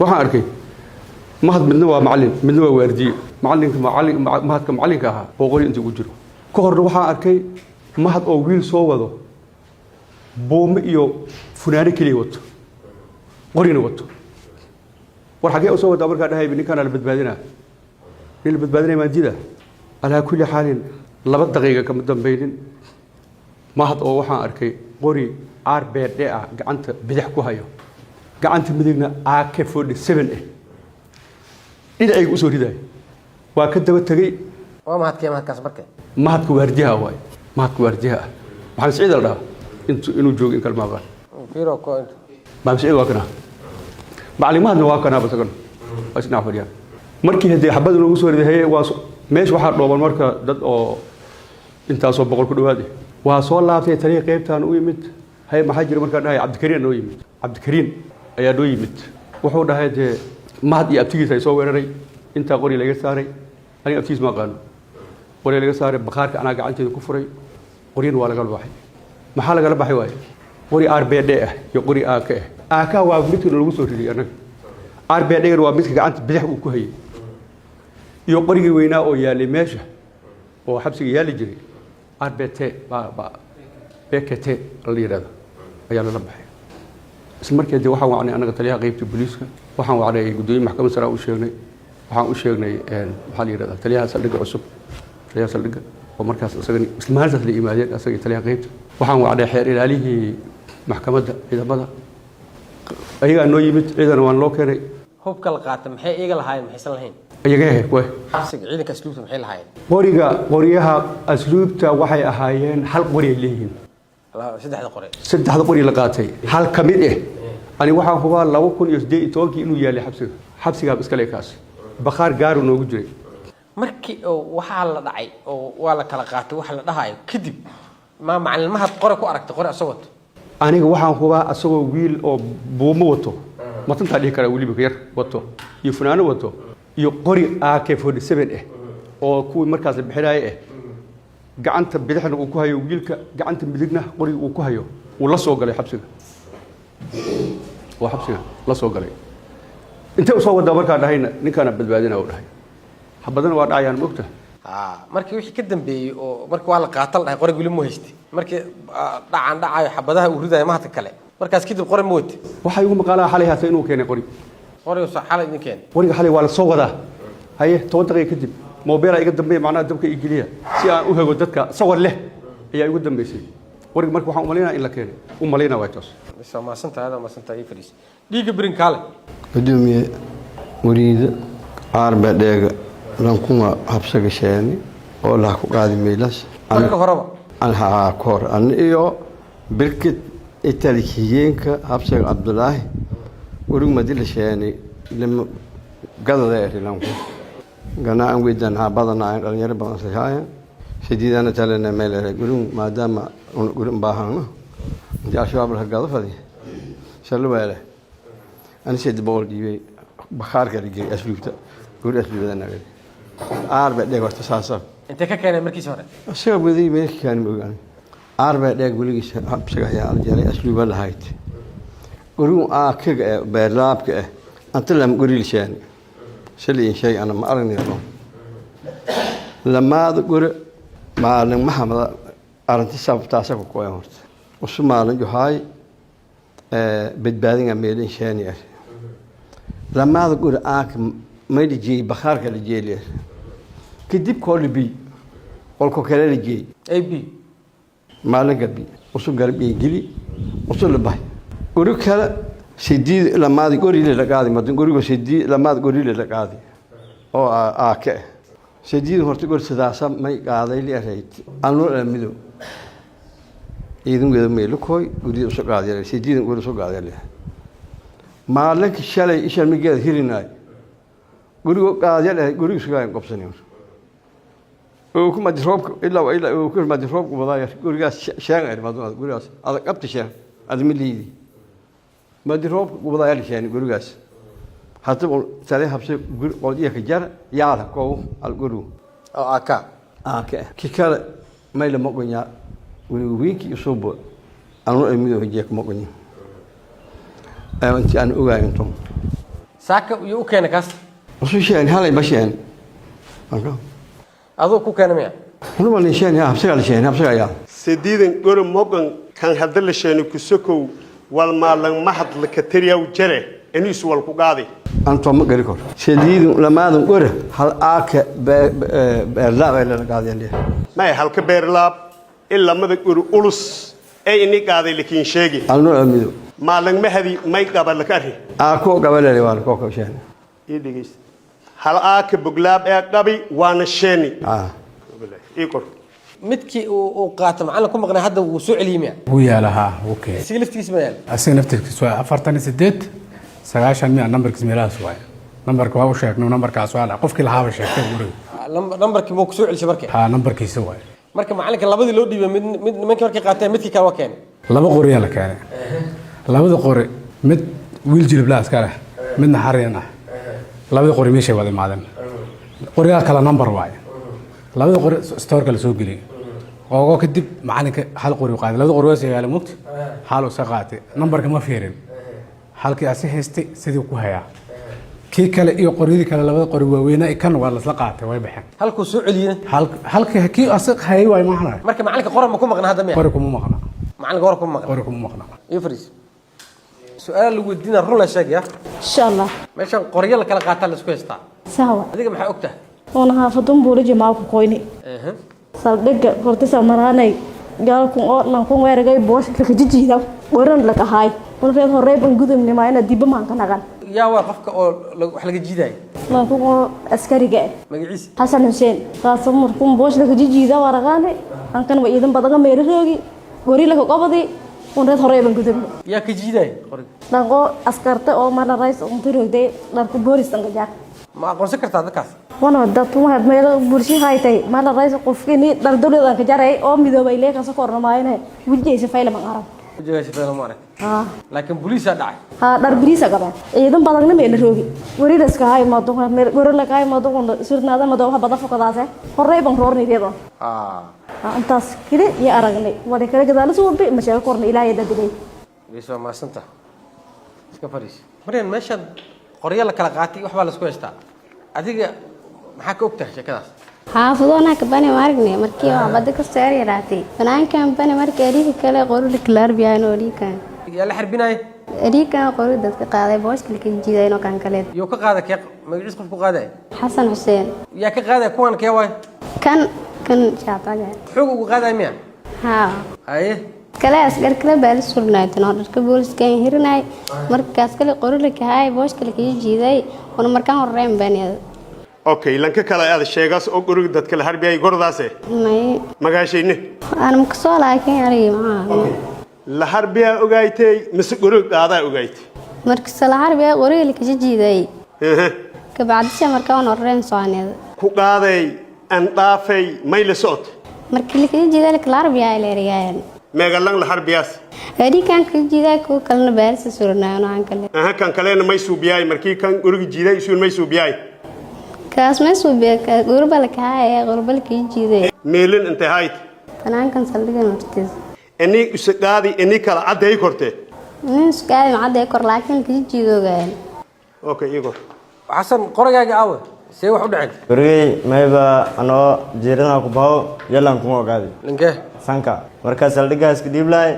waxaan arkay mahad midna waa macallin midna waa waardiye mahadka macallinka ahaa oo qori intii ku jiro ka horna waxaan arkay mahad oo wiil soo wado buumo iyo funaano keliya wato qorina wato war xagee u soo wadaa markaa dhahay ninkaan la badbaadinaa البدبادين ماجدة على كل حال لبض دقيقة كم دنبينين ما هاد أو وحنا أركي قري RBD قعنت بيحكوا هايو قعنت مدينة AK47 إذا أي أسود ده وكده بتجي ما هاد كم هاد كسبك ما هاد كوارديها واي ما هاد كوارديها محمد سعيد الله إنه جوج إن كلمة قال فيرو كون محمد سعيد واكنا معلومات نواكنا بس كن بس نعرف markii hadii xabadu lagu soo riday waa meesh waxa dhooban marka dad oo intaas oo boqol ku dhawaad waa soo laabtay tariiq qaybtaan u yimid hay maxaa jira marka dhahay Cabdikariin oo yimid Cabdikariin ayaa doo yimid wuxuu dhahay mahad iyo abtigiisa ay soo weeraray inta qori laga saaray aniga abtigiis ma qaano qori laga saaray baqaarka ana gacanteeda ku furay qoriin waa laga baxay maxaa laga baxay waay qori RBD iyo qori AK waa midkii lagu soo riday anaga RBD waa midkii gacanta bidix uu ku hayay iyo qorigii weynaa oo yaalay meesha oo xabsiga yaali jiray RBT BKT la yiraahdo ayaa la baxay isla markii waxaan wacnay anaga taliyaha qaybta booliiska waxaan wacnay gudoomiyaha maxkamadda sare waxaan u sheegnay waxa la yiraahdo taliyaha saldhigga cusub taliyaha saldhigga oo markaas isaga isla maalintaas la yimaadeen asaga taliyaha qaybta waxaan wacnay xeer ilaalihii maxkamadda ciidamada ayaga noo yimid ciidan waan loo keenay hubka la qaatay maxay iyaga lahaayeen maxaysan lahayn ayaga way xabsiga ciidanka asluubta maxay lahaayeen qoriyaha asluubta waxay ahaayeen hal qori ay leeyihiin saddexda qori la qaatay hal kamid ani waxaan hubaa 2018 inuu yaalay xabsiga iska leekaas baqaar gaaru noogu jiray markii waxa la dhacay oo waa la kala qaatay waxa la dhahayo kadib ma macallimaha qori ku aragtay qori asoo wato aniga waxaan hubaa asagoo wiil oo buumo wato matanta dhigi kara waliba yar wato iyo funaano wato iyo qori AK47 oo kuwii markaas la bixinayay gacanta bidixna uu ku hayo wiilka gacanta midigna qori uu ku hayo uu la soo galay xabsiga waa xabsiga la soo galay inta uu soo wada markaa dhahayna ninkaana badbaadina uu dhahay habadana waa dhacayaan moogta markii wixii ka dambeeyay oo markii waa la qaatal dhahay qori wili mu haystay markii dhacan dhacayo xabadaha uu ridayo mahad kale markaas kadib qori mu wata waxa igu maqaalaa xalay haatay inuu keenay qori soo xalay idin keenay qoriga xalay waa la soo wadaa haye 10 daqiiqo kadib moobeel iga dambeeyay macnaha dabka igiliya si aan u hago dadka sawir leh ayaa igu dambeysay qoriga markii waxaan u maleynaa in la keenay u maleynaa waa toos ma santaa fariis dhiiga birin kale gudoomiye muriida arba dheega lankuma habsaga sheeni oo la ku qaadi meelas marka horeba aan haa koor an iyo birkit italiyeenka habsaga abdullaahi urig madil sheeni lama gadada lanku gana aan weedan ha badan aan dhalinyaro badan sahaaya sidiidana talena meel gurun maadaama gurun baahana inta shabaab la gado fadi shalwaale أنا سيد بقول دي بخار كرجي أسلوبته قول أسلوبه أنا قال أربع دقيقة واستصاصة أنت كأنه مركز هذا الشباب ذي ملك كان بيقول أربع دقيقة يقول لي بسقى يا رجال أسلوبه لهايت قولوا كذا برلاب كه أنت لما قولي لشان شلي شيء أنا ما أرني اليوم لما تقول ما لما محمد أرنت سبب تاسك كويس وسمع لنا جهاي بدبادين عملين شانية لما تقول ما يجي بخارك اللي جيلي كديب كل بي كل كوكيل اللي جي أي بي ما لقى بي وصل قربي جلي وصل لباي قولوا كلا سيدي لما تقول لي لقاضي ما تقولوا سيدي لما تقول لي لقاضي أو سيدي هو تقول سداسة ما يقاضي لي أريد أنا أميلو إذن قدام ميلوكوي قدي أسوق عادي سيدين قدي أسوق عادي ما لك شلي إيش المجال هيريناي قدي عادي قدي أسوق عادي قبضني وكم ما تشرب إلا وكل ما تشرب وبضايع قدي شاعر ما دون قدي هذا قبض شاعر هذا مليدي ما تشرب وبضايع لشان قدي حتى ترى حبسي قدي كجار يعرف كوا القدو أكا كيكال ما يلمق ويا وينكي يصوب أنا أميله هجيك مقني أنت أنا أوعى أنتم ساك يوكي نكاس وشو شيء هلا بشيء أذو كوكي نمية هو ما نشين يا حبسي على شيء حبسي على سيدين قول مقن كان هذا الشيء كسكو والمال ما حد لكتير وجري إنه يسوى القاضي أنتم ما قريكم سيدين لما نقول هل لا ولا القاضي اللي ما هل كبير لاب إلا ما بيقولوا أولس أي إني قاضي لكن شيء أنا أميله ما لين ما هذه ما يقبل لكاره أكو قبل اللي وانا كوكو شين يدقيس هل بقلاب قبي وانا شيني يقول متكي وقاتم على كم مقنع هذا وسوء اليمين ويا لها أوكي سيلفتي اسمه يعني أسينفتك سواء أفرتني سديت سجاشن مية نمبر كزميلها سواء نمبر كوا وشيك نمبر كاسوال قف كل هذا شيء نمبر كموك سوء الشبكة ها نمبر كيسوي marka macalinka labadii loo dhiibay mid nimankii markay qaateen midkii kale waa keenay laba qori la keenay labada qori mid wiil jilib la askara midna xareen ah labada qori meeshay wada maadan qoriga kala number waay labada qori store la soo geliyay oo kadib macalinka hal qori u qaaday labada qori waa sagaal mugti hal oo saqaatay numberka ma fiirin halkii asi haystay sidii ku hayaa kii kale iyo qoriyadii kale labada qori waaweyn ay kan waa la isla qaatay way baxeen halku soo celiyay halkii kii asaq hayay way maahna marka macalinka qoran ma ku maqnaa hadda qori kuma maqna macalinka qori kuma maqna ifris su'aal lagu weydiina run la sheegaya insha Allah meeshan qoriyo la kala qaataa la isku haystaa sawa adiga maxay ogtahay wana haafadun buula jamaa ku qoyni saldhiga hortisa maraanay gaalku oo lan ku weeragay boosh ka jijiida waran la kahay qolfeed horey ban gudubnimo ina dib ma ka nagan yaa waa qofka oo wax laga jiiday lan ku askariga magaciisa Xasan Hussein taasoo markuu boosh la jijiida waraqaane an kan way idan badan meeroogi gori la qabadi ونرد هراي بنقدم يا كجيداي دانقو أسكرت أو مرة رئيس أمتيرو دي نركب بوريس تنقجار ما أقول سكرت هذا كاس وانا ودت ما ميل بورشي هاي تاي مرة رئيس قفكني دردول تنقجار أي أو ميدو بيلك أسا كورنا ماينه وجهي سفايل مقارب وجهي سفايل مقارب لكن بوليس هذا در بوليس كمان إذا بدنا ميل روجي وري رزق هاي ما دوه ميل وري لك هاي ما دوه سرنا هذا ما دوه بدأ فوق هذا هراي بنرورني ديدو أنتاس كده يا أرجعني وده كده كده لسه وبي مش هيكورن إلى يدا دليل. ليش ما سنتا؟ سكفريش. مرين مشهد قرية لك لقاتي وحبال سكويستا. أديك محك أكتر شكله. xaafadoona ka bani margne markii waa bada ka soo yaraatay banaankan bani markii ariga kale qorida kalaarbiyaan oo dhiikan yaa la xarbinay ariga qorida dadka qaaday booska ka jiidayno kan kale iyo ka qaada kee magaciis qof ku qaaday xasan xuseen yaa ka qaaday kuwan kee way kan shaataga xoog ugu qaaday miya ha haye kale asgar kale baal surnaaytan oo dharka booliska hirnay markaas kale qorida ka hay booska ka jiiday oo markaan horreyn baniyada okay lanka kale aad sheegaas oo guriga dadka la harbiyay gordaas may magaashayne aan ka soo laakiin ariga ma la harbiya ogaaytay mise guriga qaadaa ogaaytay markii la harbiya qoriga ka jiiday ka bacdisha markaan horreyn soonada ku qaaday aan dhaafay may la socod markii la jiiday la harbiya ay leeriyaan meegalan la harbiyaas arigan ka jiiday ku kalna baalsa surnaayno aan kale kan kaleena may suubiyay markii kan guriga jiiday isuul may suubiyay kaas ma suubiya ka gurbal ka hay gurbal ka jiiday meelin inta hayt banaankan saldhigan martiis ani usqaadi ani kala caday kortee usqaadi ma caday kor laakiin ka jiidoogaan okay igor xasan qorigaaga aawe see wax u dhacay gurigay mayba anoo jeerana ku baaw yalan kuma ogaadi linke sanka marka saldhigaas ka diiblay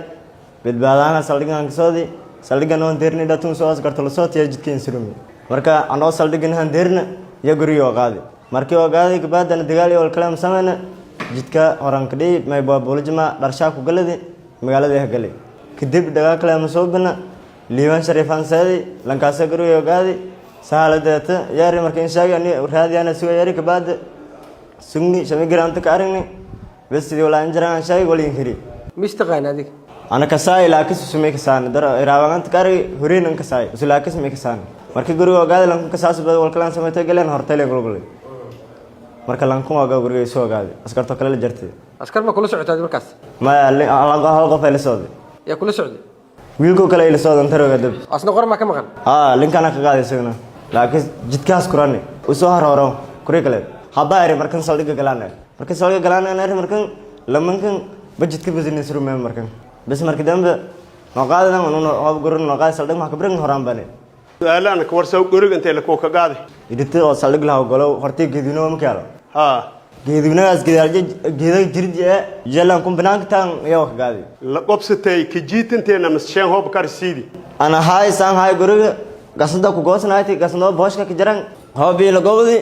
badbaadana saldhigan ka soodi saldhigan oo deerni dhatun soo askarto la soo tiya jidkeen surumi marka anoo saldhigan han deerna ya guriga ogaadi markii ogaadi gabaadana dagaal iyo kalaam sameeyna jidka horan ka dhig may baabuulajma dharshaa ku galadi magaalada ay galay kadib dagaal kalaam soo bana liiban sharifan saadi lankaas guriga ogaadi saaladeeta yaari markii sheegay raadiyana soo yaari gabaad sugni shamigiraanta ka aragni bas sidii wala injiraan sheegay waliin kiri mistaqaan adig ana ka saay laakiin sumay ka saan dar iraawaganta kari horiinan ka saay usulaakiis may ka saan markii guriga ogaadi lanku ka saasbad wal kalaan sameeyay galeen hortay gulgulay marka lanku ogaa guriga soo ogaadi askarto kale la jartay askar ma kula socotay markaas ma hal qof ay la socday yaa kula socday wiilku kale ay la socdan taroga dab asna qor ma ka maqan linkana ka qaaday isagana laakiin jidkaas kurani u soo haroro kuri kale habaari markan saldhiga galaan markan saldhiga galaan markan lamankan budgetka business room markan bas markii dambe noqaadana oo gurun noqaad saldhig ma ka brin horaan bane su'aalaan ka warsaw guriga intee la ka qaaday idinta oo saldhig la galo hortii geedino ma kala geedinaas geeday jirdi jalan kum banaanka taan iyo ka qaaday la qobsatay ka jiitanteena mashan hoob karsiidi ana hay san hay guriga gasada ku goosnaaytay gasno booshka ka jaran hoobi la gowdi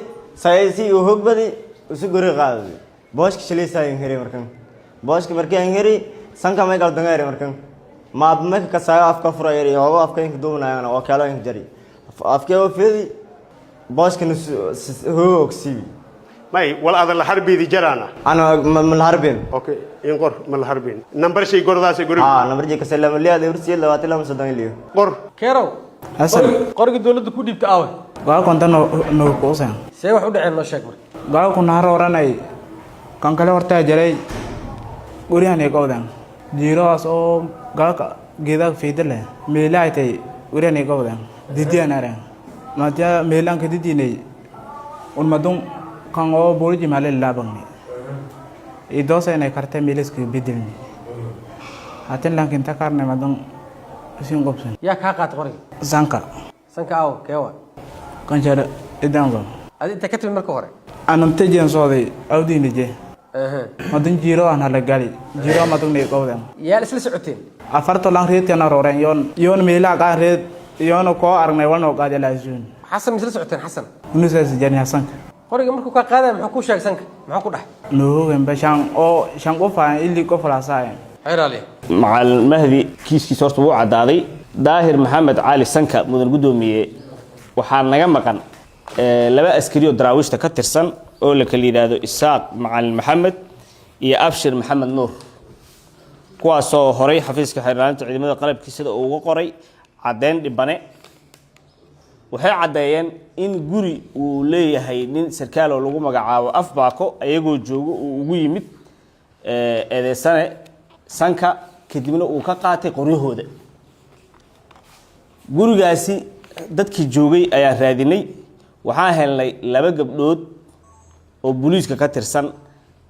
saysi u hogbadi usu guriga qaaday booshka shiliisay hiri markan booshka markii aan hiri sanka may gal dangaare markan ma ma ka saay afka furayay oo afka in duubnayaan oo kala in jari afka oo fiidi booshka hoogsi may wala ada la harbidi jarana ana mal harbin okay in qor mal harbin number shay gordaas guriga number jee ka salaam liyaad ursi 23 liyo qor keerow hasan qoriga dawladda ku dhiibta aawe waa kontan no koosan see wax u dhaceen noo sheeg marka gaa ku naar oranay kan kale horta jaray guriyan ay gowdan jiroas oo gaaka geedag fiidale meelaaytay guriyan ay gowdan didiyan ara maatiya meelan ka didinay un madun kan oo boolji male laabangni idosa inay kartay meelis ku bidilni hatin lankin takarne madun sin gobsan yaa kaa qaat qoriga sanka aawe keewa kan jara idango adi inta ka timi marka hore anam tejen sooday awdiina je madun jiro aan hala gali jiro madun ne gowdan yaa isla socoteen afarto lang reed kana roren yon meela ka reed yon ko aragnay walno qaade laasun xasan isla socoteen xasan nusaas jani xasan qoriga markuu ka qaaday muxuu ku sheegay sanka muxuu ku dhax no wemba shan qof aan illi qof la saay xiraali macal mahdi kiiskiisa horta wuu cadaaday daahir maxamed cali sanka mudan gudoomiye waxaa naga maqan laba askari oo daraawiishta ka tirsan oo la kala yiraahdo isaaq macalin maxamed iyo abshir maxamed nuur kuwaasoo horay xafiiska xirnaanta ciidamada qalabkiisa sida uu uga qoray cadeyn dhibane waxay cadeeyeen in guri uu leeyahay nin sarkaal oo lagu magacaabo afbaako ayagoo joogo uu ugu yimid eedeysane sanka kadibna uu ka qaatay qoryahooda gurigaasi dadkii joogay ayaa raadinay waxaan helnay laba gabdhood oo booliiska ka tirsan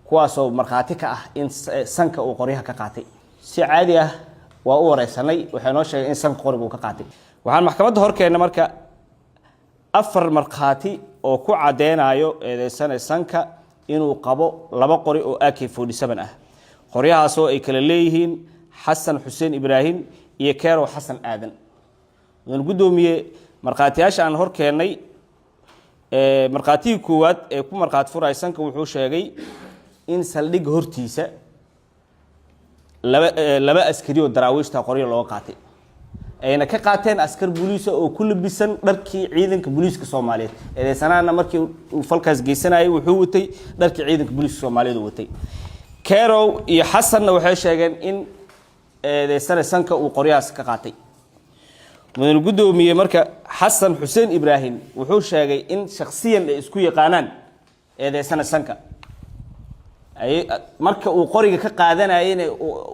kuwaasoo markhaati ka ah in sanka uu qoryaha ka qaatay si caadi ah waa u wareysanay waxay noo sheegay in sanka qoriga uu ka qaatay waxaan maxkamadda horkeenna marka 4 markhaati oo ku cadeynayo eedeysane sanka inuu qabo 2 qori oo AK47 ah qoryahaasoo ay kala leeyihiin xasan xuseen ibraahim iyo keerow xasan aadan mudan gudoomiye marqaatiyaasha aan hor keenay marqaatigii koowaad ee ku marqaat furaysanka wuxuu sheegay in saldhig hortiisa laba askari oo daraawiishta qoryo loo qaatay ayna ka qaateen askar booliis oo ku labisan dharkii ciidanka booliiska Soomaaliyeed ee sanaana markii uu falkaas geysanayay wuxuu watay dharkii ciidanka booliiska Soomaaliyeed watay keerow iyo xasanna waxay sheegeen in sanka uu qoryaas ka qaatay mudan gudoomiye marka xasan xuseen ibraahim wuxuu sheegay in shakhsiyan ay isku yaqaanaan sanka ay marka uu qoriga ka qaadanayeen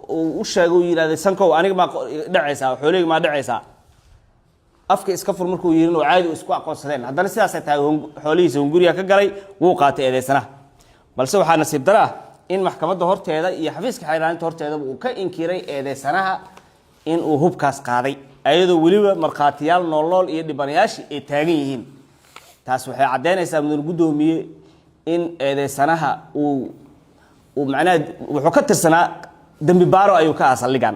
uu sheegay yiraahday sanka aniga ma dhacaysa xooliga ma dhacaysa afka iska fur markuu yirin oo caadi isku aqoonsadeen haddana sidaas ay tahay xoolihiisa guriga ka galay wuu qaatay eedeysanaha balse waxaa nasiib daraa in maxkamadda horteeda iyo xafiiska xeeraanta horteeda uu ka inkiray eedeysanaha in uu hubkaas qaaday ayadoo waliba marqaatiyaal nool iyo dhibanayaashii ay taagan yihiin taas waxay cadeynaysaa mudan gudoomiye in eedeysanaha uu macnaha wuxuu ka tirsanaa dambi baaro ayuu ka asaligan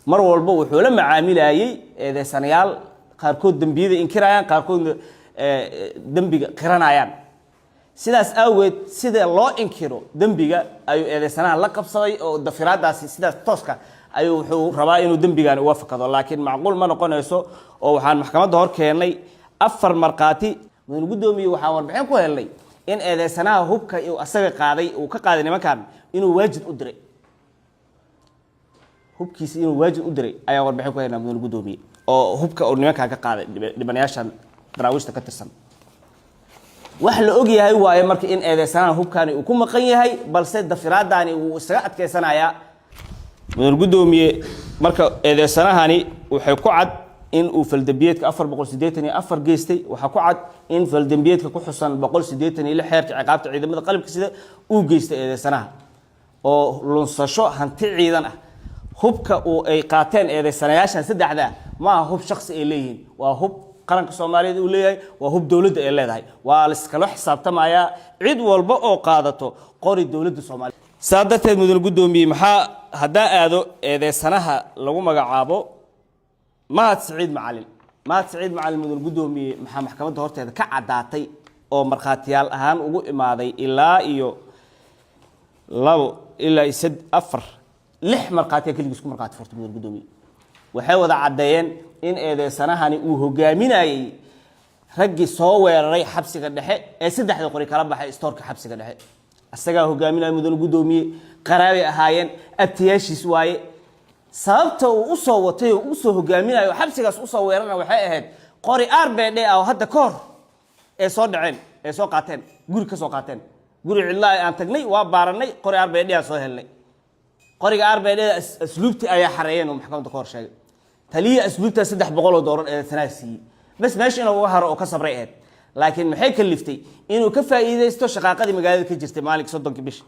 mar walba wuxuu la macaamilayay eedeysanayaal qaarkood dambiyada inkirayaan qaarkood dambiga qiranayaan sidaas awgeed sida loo inkiro dambiga ayuu eedeysanaha la qabsaday oo dafiraadaasi sidaas tooska ayuu wuxuu rabaa inuu dambigan u waafaqado laakiin macquul ma noqonayso oo waxaan maxkamadda hor keenay 4 marqaati mudan gudoomiye waxaa warbixin ku helnay in eedeysanaha hubka uu asaga qaaday uu ka qaaday nimankan inuu waajib u diray hubkiisa inuu waajib u diray ayaa warbixin ku helnay mudan gudoomiye oo hubka uu nimankan ka qaaday dhibanayaashan daraawiishta ka tirsan wax la og yahay waaye marka in eedeysanaha hubkani uu ku maqan yahay balse dafiraadani uu isaga adkeysanaya mudan gudoomiye marka eedeysanahani waxay ku cad in uu faldambiyeedka 484 geystay waxa ku cad in faldambiyeedka ku xusan 186 xeerka ciqaabta ciidamada qalabka sida uu geystay eedeysanaha oo lunsasho hanti ciidan ah hubka uu ay qaateen eedeysanayaashan saddexda ma hub shakhsi ay leeyihiin waa hub qaranka Soomaaliyeed uu leeyahay waa hub dawladda ay leedahay waa la iska xisaabtamaya cid walba oo qaadato qori dawladda Soomaaliyeed saadateed mudan gudoomiye maxaa hadaa aado eedeysanaha lagu magacaabo mahad saciid macalin mudan gudoomiye maxaa maxkamadda horteeda ka cadaatay oo marqaatiyaal ahaan ugu imaaday ilaa iyo 2 ilaa 4 6 marqaatiyaal kaligiis ku marqaati furtay mudan gudoomiye waxay wada cadeeyeen in eedeysanahani uu hogaaminayay raggii soo weeraray xabsiga dhexe ee 3 qori kala baxay stoorka xabsiga dhexe asagaa hogaaminaya mudan gudoomiye qaraabay ahaayeen abtiyaashiis waaye sababta uu u soo watay oo u soo hogaaminayo xabsigaas u soo weerarna waxay ahayd qori RBD oo hadda ka hor ee soo dhaceen ee soo qaateen guri ka soo qaateen guri cidlaa aan tagnay waa baaranay qori RBD aan soo helnay qoriga RBD asluubti ayaa xareeyeen oo maxkamadda ka hor sheegay taliya asluubta $300 ee sanaasi bas meesha inuu haro oo ka sabray ahayd laakiin maxay kaliftay inuu ka faa'iideysto shaqaaqadii magaalada ka jirtay maalinka 30 bish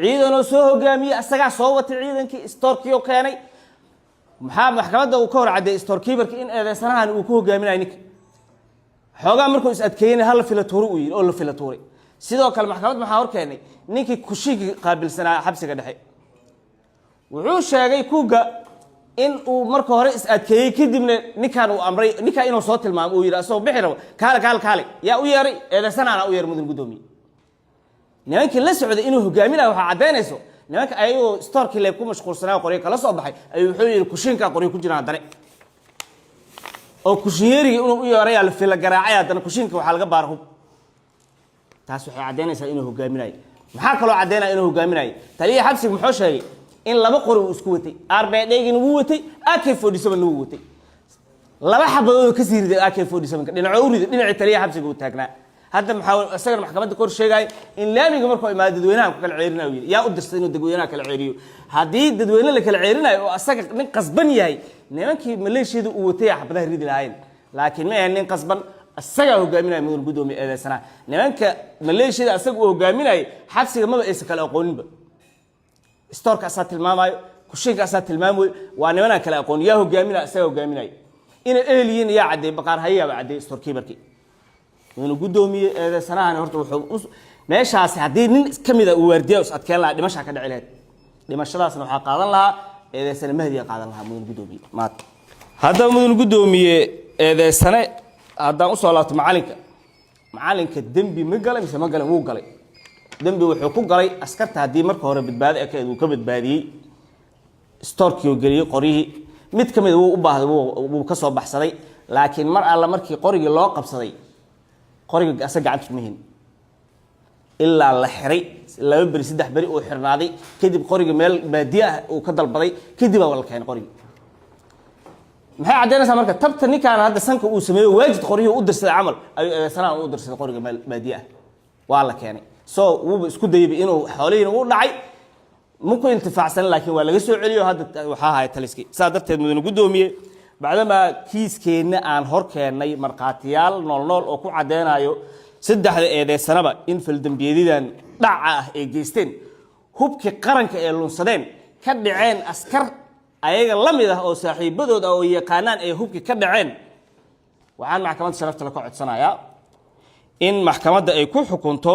ciidan oo soo hogaamiyay asaga soo watay ciidankii stoorkii oo keenay maxaa maxkamadda uu ka hor caday stoorkeeperka in eedeysanahan uu ku hogaaminayo ninka xoogaa markuu is adkeeyay hal filatuur uu yiri oo la filatuuray sidoo kale maxkamadda maxaa hor keenay ninkii kushiga qaabilsanaa xabsiga dhexe wuxuu sheegay kuuga in uu marka hore is adkeeyay kadibna ninkan uu amray ninka inuu soo tilmaamo uu yiri asoo bixi rabo kaale yaa u yeeray eedeysanaana u yeeray mudan gudoomiye nimankii la socday inuu hogaaminayo waxa cadeynayso nimanka ayuu stoorkii leeb ku mashquulsanaa qori kala soo baxay ayuu wuxuu yiri kushinka qori ku jiraan dare oo kushiyeeriga inuu u yeeray la fila garaacay haddana kushinka waxa laga baar hub taas waxay cadeynaysaa inuu hogaaminayo maxaa kaloo cadeynaya inuu hogaaminayo taliya xabsiga muxuu sheegay in 2 qori uu isku watay RBD-gina wuu watay AK47 wuu watay 2 xabadood ka siiriday AK47 dhinaca u riday dhinaca taliya xabsiga uu taagnaa hadda maxaa asaga maxkamadda kor sheegay in laamiga markuu imaado dadweynaha ku kala ceerinayo yaa u dirtay inuu dadweynaha kala ceeriyo hadii dadweyne la kala ceerinayo oo asaga nin qasban yahay nimankii maleeshiyada uu watay xabadaha ridi lahayn laakiin ma nin qasban asaga hogaaminayo mudan gudoomiye eedeysana nimanka maleeshiyada asaga uu hogaaminayo xabsiga ma aysan kala aqooninba stoorka asaa tilmaamayo kushinka asaa tilmaamayo waa nimanka kala aqoon yaa hogaaminayo asaga hogaaminayo in eeliyin yaa caday baqaar hayaaba caday stoorkeeperkii mudane gudoomiye eedeysanahan horta wuxuu meeshaasi haddii nin ka mid ah uu waardiya is adkeen lahaa dhimashaa ka dhici lahayd dhimashadaasna waxaa qaadan lahaa eedeysane mahdiya qaadan lahaa mudane gudoomiye maad haddaba mudane gudoomiye eedeysane haddaan usoo laabto macalinka dembi ma galay mise ma galin wuu galay dembi wuxuu ku galay askarta haddii marka hore badbaado ekeed uu ka badbaadiyey storkii oo geliyey qoryihii mid ka mid wuu u baahday wuu ka soo baxsaday laakiin mar alla markii qorigii loo qabsaday qoriga asaga gacanta kuma hin ilaa la xiray 2 beri 3 beri uu xirnaaday kadib qoriga meel baadiye ah uu ka dalbaday kadib waa la keenay qoriga maxay cadeynaysaa marka tabta ninkaan hadda sanka uu sameeyo waajid qoriyuu u dirsaday camal ayuu sanaa u dirsaday qoriga meel baadiye ah waa la keenay soo wuu isku dayay inuu xoolihiina u dhacay muku intifaacsan laakiin waa laga soo celiyo hadda waxa ahay taliski saa darteed mudane gudoomiye bacdama kiiskeena aan hor keenay marqaatiyaal nool oo ku cadeynayo saddexda eedeysanaba in faldambiyadiidan dhaca ah ee geysteen hubkii qaranka ee lunsadeen ka dhaceen askar ayaga la mid ah oo saaxiibadooda oo yaqaanaan ee hubkii ka dhaceen waxaan maxkamadda sharafta la ka codsanayaa in maxkamadda ay ku xukunto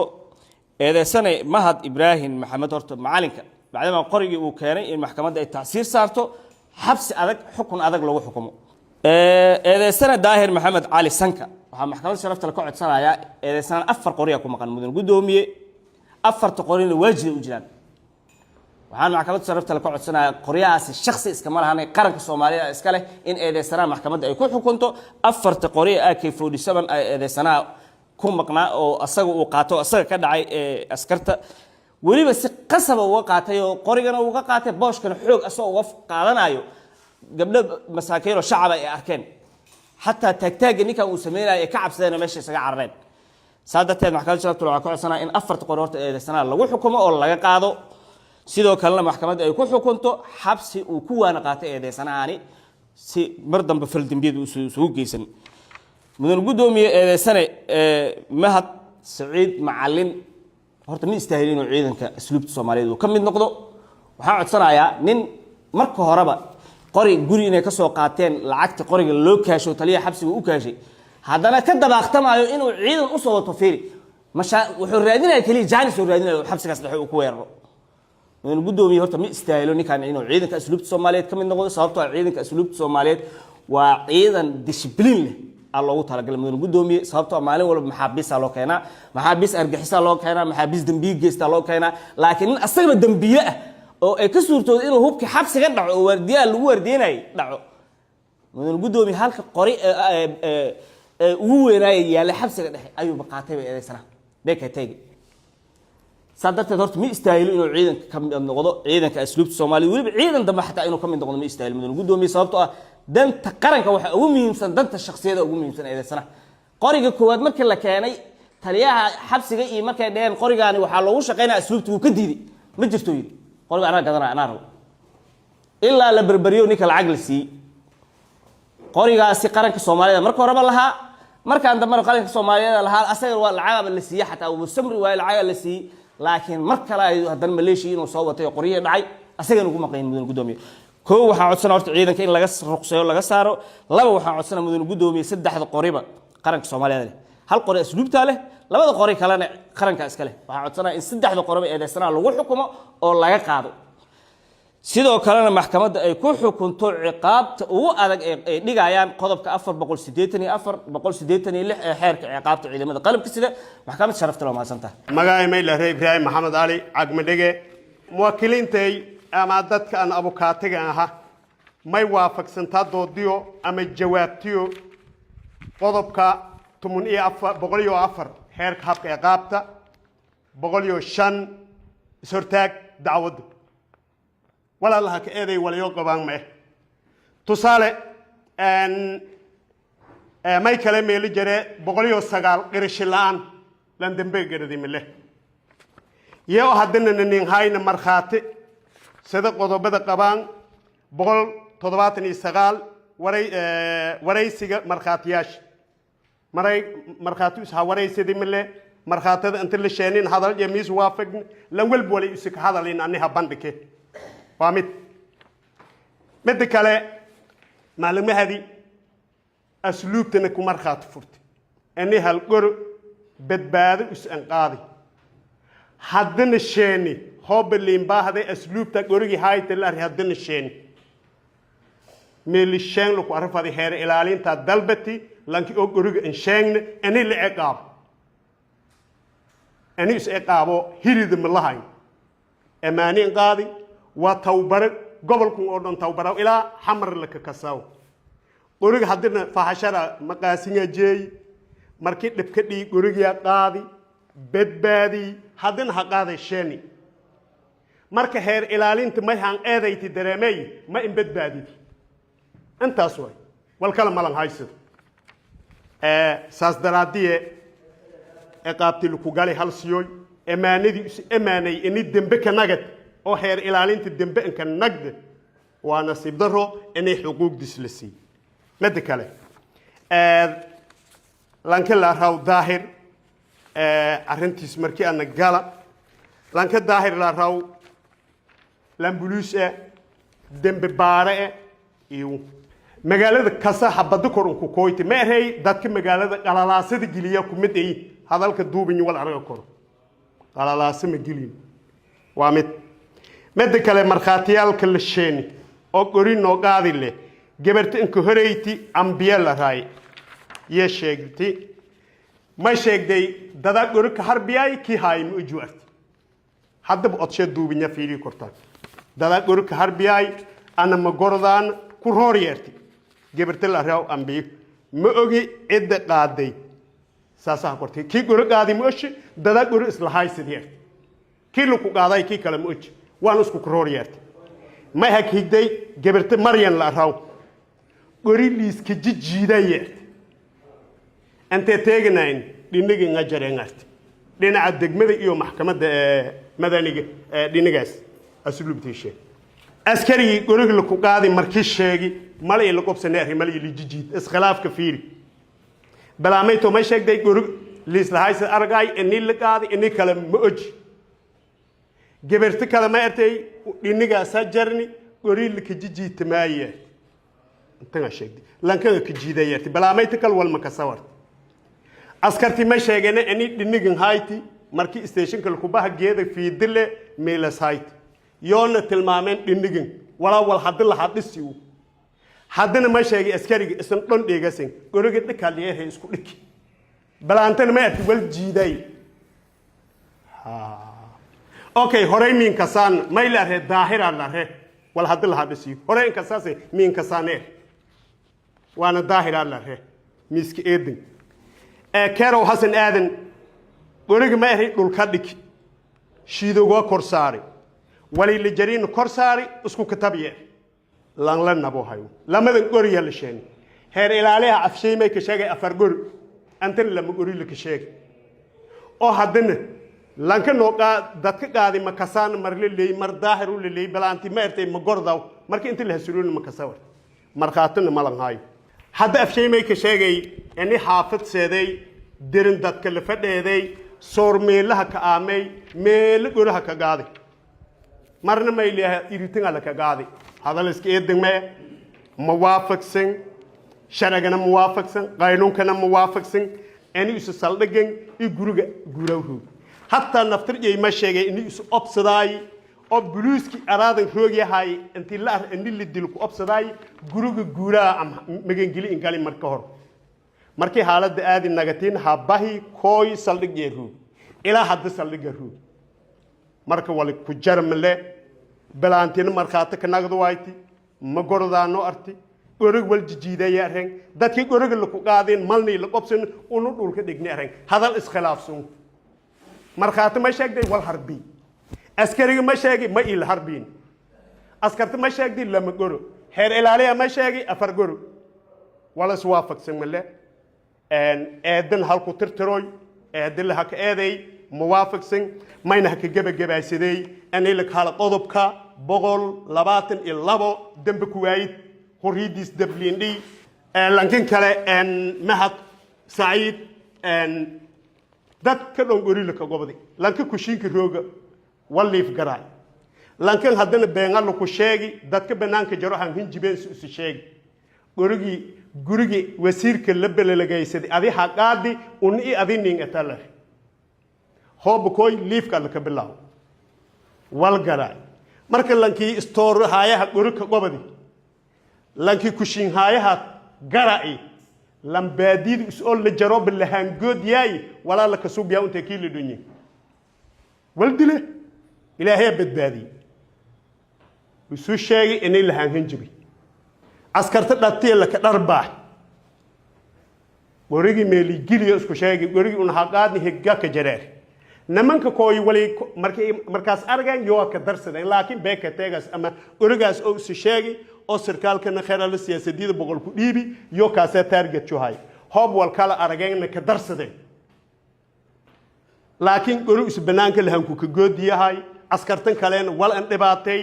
eedeysane mahad ibraahim maxamed horta macalinka bacdama qorigii uu keenay in maxkamadda ay tacsiir saarto xabsi adag xukun adag lagu xukumo eedeysane daahir maxamed cali sanka waxaa maxkamadda sharafta la ka codsanayaa eedeysanaan 4 qoriya ku maqan mudane gudoomiye 4 qorina waajib u jiraan waxaan maxkamadda sharafta la ka codsanayaa qoryahaasi shakhsi iska ma lahan qaranka Soomaaliya iska leh in eedeysanaan maxkamadda ay ku xukunto 4 qoriya AK47 ay eedeysanaa ku maqnaa oo asaga uu qaato asaga ka dhacay askarta waliba si qasab uga qaatay oo qorigana uga qaatay booshkana xoog asoo uga qaadanayo gabdho masaakiin oo shacab ay arkeen hatta tagtaaga ninka uu sameeyay ka cabsadeen meesha isaga carreen saadateed maxkamadda sharafta waxaa ka codsanaa in 4 qori horta eedeysana lagu xukumo oo laga qaado sidoo kalena maxkamadda ay ku xukunto xabsi uu ku waana qaatay eedeysanaani si mar dambe faldambiyadu uu geysan mudane gudoomiye eedeysane mahad saciid macalin horta ma istaahilin inuu ciidanka asluubta Soomaaliyeed uu ka mid noqdo waxaa codsanayaa nin marka horeba qori guri inay ka soo qaateen lacagta qoriga loo kaasho taliya xabsiga u kaashay haddana ka dabaaqtamayo inuu ciidan u soo wato fiiri wuxuu raadinayaa kaliya jaanis uu raadinayo xabsigaas dhexe uu ku weeraro mudane gudoomiye horta ma istaahilo ninkaan inuu ciidanka asluubta Soomaaliyeed ka mid noqdo sababtoo ah ciidanka asluubta Soomaaliyeed waa ciidan discipline leh loogu talagalay mudane gudoomiye sababtoo maalin walba maxaabiis loo keenaa maxaabiis argixisa loo keenaa maxaabiis dambiye geesta loo keenaa laakiin in asaga dambiye ah oo ay ka suurtoodo inuu hubkii xabsiga dhaco oo waardiyaha lagu waardiinay dhaco mudane gudoomiye halka qori ugu weeraayay yaala xabsiga dhexe ayuu qaatay eedeysana deeka tagi sadarteed horta ma istaahilo inuu ciidanka ka mid noqdo ciidanka asluubta Soomaaliya waliba ciidan dambe xataa inuu ka mid noqdo ma istaahilo mudane gudoomiye sababtoo ah danta qaranka waxa ugu muhiimsan danta shakhsiyada ugu muhiimsan eedeysana qoriga koowaad markii la keenay taliyaha xabsiga iyo markay dheen qorigaani waxa loogu shaqeynaa asluubta uu ka diiday ma jirto yiri qoriga anaa gadanaa anaa rabo ilaa la berberiyo ninka lacag la siiyey qorigaasi qaranka Soomaaliyeed marka horeba lahaa markaan dambe qaranka Soomaaliyeed lahaa asaga waa lacag la siiyay xataa uu samri waa lacag la siiyay laakiin mar kale ay hadan Malaysia inuu soo watay qoriye dhacay asagana ugu maqayn mudane gudoomiye koo waxaa codsanaa horta ciidanka in laga ruqseeyo laga saaro laba waxaa codsanaa mudane gudoomiye 3 qoriba qaranka Soomaaliyeed hal qori asluubta leh 2 qori kalena qaranka iska leh waxaa codsanaa in 3 qoriba eedeysana lagu xukumo oo laga qaado sidoo kalena maxkamadda ay ku xukunto ciqaabta ugu adag ee dhigayaan qodobka 484 ee xeerka ciqaabta ciidamada qalabka sida maxkamadda sharafta loo maasantaa magaay may la Ibrahim Maxamed Ali Agmadege muwakkiliintay ama dadka aan abukaatiga aha may waafaqsantaa doodiyo ama jawaabtiyo qodobka 104 xeerka habka ciqaabta 105 sortaag dacwad wala laha ka eeday walayo qabaan ma tusaale may kale meel jare 109 qirshilaan lan dambe garadi male iyo hadana nin hayna marxaati sida qodobada qabaan 179 waraysiga marxaatiyash marxaatu isha waraysidii male marxaatada inta la sheenin hadal yamiis waafaq lan walba wali isku hadalin annaha bandhike waa mid kale maalmahadi asluubtana ku marxaat furtay annaha hal qor badbaado is-an qaadi haddana sheeni hooba liinbaahday asluubta gorigii haytalari haddana sheeni meeli sheen laku arifadi heer ilaalinta dalbati lanki oo goriga in sheegne ani la ciqaab ani is ciqaabo hirida malahayn amaanin qaadi waa tawbar gobolku oo dhan tawbaraw ilaa xamar la ka kasaw goriga haddana fahashara maqaasinya jeey markii dhibka dhii goriga qaadi badbaadi haddana ha qaaday sheeni marka heer ilaalinta may han eedayti dareemay ma in badbaadid intaas way wal kala malan haysid saas daraadiye ciqaabti ku galay hal siyoy amaanadii is amaanay in dambe ka nagad oo heer ilaalinta dambe in ka nagd waa nasiib daro inay xuquuqdiis la sii mid kale lanka la raw daahir arintiis markii aan gala lanka daahir la raw lambulus dambe baare iyo magaalada kasa xabada kor ku kooytay ma ahay dadka magaalada qalalaasada giliya ku mid ay hadalka duubin wal araga kor qalalaasa ma giliin waa mid kale markhaatiyaalka la sheeni oo qorin oo qaadi leh gabarta in ka horeyti ambiya la raay ye sheegti ma sheegday dada qorka harbiyay ki haym u juwarti hadda odshe duubinya fiiri kortaan dada qorka harbiyay ana ma gordaan ku rooryeerti gabarta la raaw ambiyo ma ogi cidda qaaday saasa kortay ki qor qaadi ma oshi dada qor isla haysidiyay ki lu ku qaaday ki kala ma oji waan isku rooryeerti ma hakigday gabarta maryan la raaw qori liiska jijiidaye anta teegnayn dhiniga nga jareengaarti dhinaca degmada iyo maxkamadda madaniga dhinigaas asluubtiishe askari qoriga la ku qaadi markii sheegi malay la qobsanay arrimalay li jijiid iskhilaafka fiiri balaamayto ma sheegday qorig liis la haysa argay in la qaadi in kala ma oji gabarta kala ma artay dhiniga sajarni qorig la jijiid tamaaye inta sheegday lanka ka jiidayarti balaamayto kal wal ma ka sawar askarti ma sheegana in dhinigan hayti markii stationka ku baha geeda fiidile meelas hayti yoona tilmaameen dhinigan wal hadda la hadisiyo haddana ma sheegay askariga isan dhan dheegasan goriga dhika leeyahay isku dhiki balaantana ma arti wal jiiday okay horay min kasaan ma ila re daahira la re wal hadda la hadisiyo horay kasaase min kasaane waana daahira la re miski eedin كانوا حسن آذن قرق ما هي الكادك شيدوغا كورساري ولي اللي جرين كورساري اسكو كتابيه لان لن نبو هايو لما ذن قرية لشين هير إلى عليها أفشي ما يكشاقي أفرقر أنت لما قري لك شاقي أو حدنا لان كنو داتك قادي مكسان مرلي اللي مرداهرو اللي بلا أنت ما يرتي مقرداو مركي أنت اللي هسرون مكساور مرخاتنا مالان هايو هذا أفشي ما يكشاقي أني حافظ سيدي درن دات كلفت هذي صور ميلها كأمي ميل قرها كقاضي مرنا ما يليها يريتين على كقاضي هذا الاسكيد دم موافق سن شرعنا موافق سن قانون كنا موافق سن أني يسال دقن يجورج جوره حتى نفترض يا مشي إني يس أبصداي أو بلوسكي أراد يخرج هاي أنت لا أني اللي دلك أبصداي جورج جورا أم مجن جلي إن قال مركهر markii xaaladda aad nagatiin habahi kooy saldhigeeru ila hadda saldhigeeru marka wali ku jarmale balaantina marxaata ka nagdo wayti ma gordaano arti gorig wal jijiidaya reng dadkii gorig la ku qaadeen malni la qobsan unu dhulka dhigni reng hadal iskhilaafsan marxaata ma sheegday wal harbi askariga ma sheegay ma il harbin askarta ma sheegday lama goro heer ilaaliya ma sheegay afar goro wala iswaafaqsan male eedan halku tirtiroy eedan hak eeday muwaafaq sin mayna hak gabagabaasaday anay la kala qodobka 122 dambe ku waayid horiidis dablindi lankin kale mahad said dad ka dhow gori la ka gobday lanka ku shiinka rooga waliif garay lankan hadana beengal ku sheegi dadka banaanka jaro han hinjibeen isu sheegi gurigi wasiirka la belalagaysaday adi haqaadi uni adi nin atalar hoob koy liifka la ka bilaw wal garay marka lankii store haayaha gurika gobadi lankii kushin haayaha garay lambaadid isol la jaro bilahan god yaay wala la kasub yaa unta kiili dunyi waldile ilaahay badbaadi wuxuu sheegay inay lahaan hanjibi askarta dhatay la ka dharbaa gorigi meeli giliyo isku sheegay gorigi un haqaadni higga ka jareer namanka kooy wali markaas argan yoo ka darsaday laakiin beeka teegas ama gorigaas oo si sheegay oo sarkaalkana khayra la siyaasadida boqol ku dhiibi yoo kaasa target johay hoob wal kala aragayna ka darsaday laakiin gorigu is banaanka lahan ku ka goodiyahay askartan kaleena wal an dhibaatay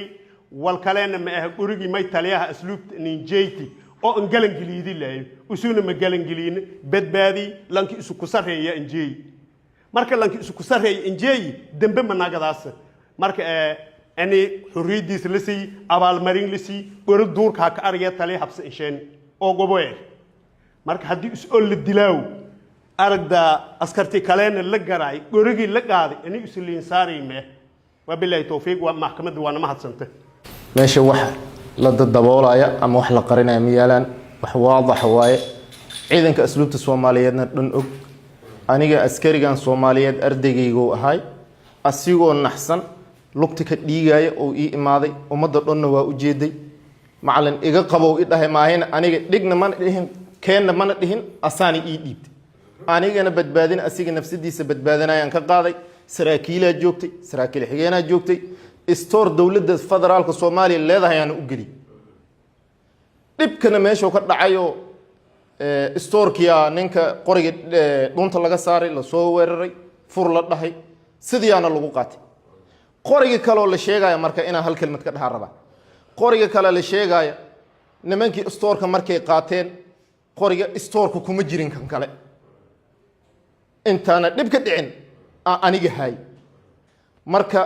wal kaleena ma ah gurigi may taliyaha asluubta ninjeyti oo an galan giliidi laayo usuna ma galan giliin badbaadi lanki isu ku sareeya injeey marka lanki isu ku sareeya injeey dambe managadaas marka ani xuridiis la sii abaal marin la sii gori duurka ka aragay taliya habsa insheen oo goboy marka hadii is ol dilaaw aragda askarti kaleena la garay gorigi la qaaday ani isliin saarime wabillahi tawfiiq wa maxkamadda waa mahadsantahay meesha wax la daboolaya ama wax la qarinaya miyaalan wax waadax waaye ciidanka asluubta Soomaaliyeedna dhan og aniga askarigan Soomaaliyeed ardaygaygu ahay asigoo naxsan lugta ka dhiigaya oo ii imaaday umada dhanna waa u jeeday macalin iga qabow i dhahay maahayna aniga dhigna man dhihin keenna man dhihin asaani ii dhiibtay anigana badbaadin asiga nafsadiisa badbaadinayaan ka qaaday saraakiilaa joogtay saraakiil xigeenaa joogtay store dawladda federaalka Soomaaliya leedahay aan u gali dibkana meesha ka dhacayo storekiya ninka qoriga dhunta laga saaray la soo weeraray fur la dhahay sidiyaana lagu qaatay qoriga kale oo la sheegay marka ina hal kelmad ka dhaha raba qoriga kale la sheegay nimankii storeka markay qaateen qoriga storeka kuma jirin kan kale intaana dib ka dhicin aniga hay marka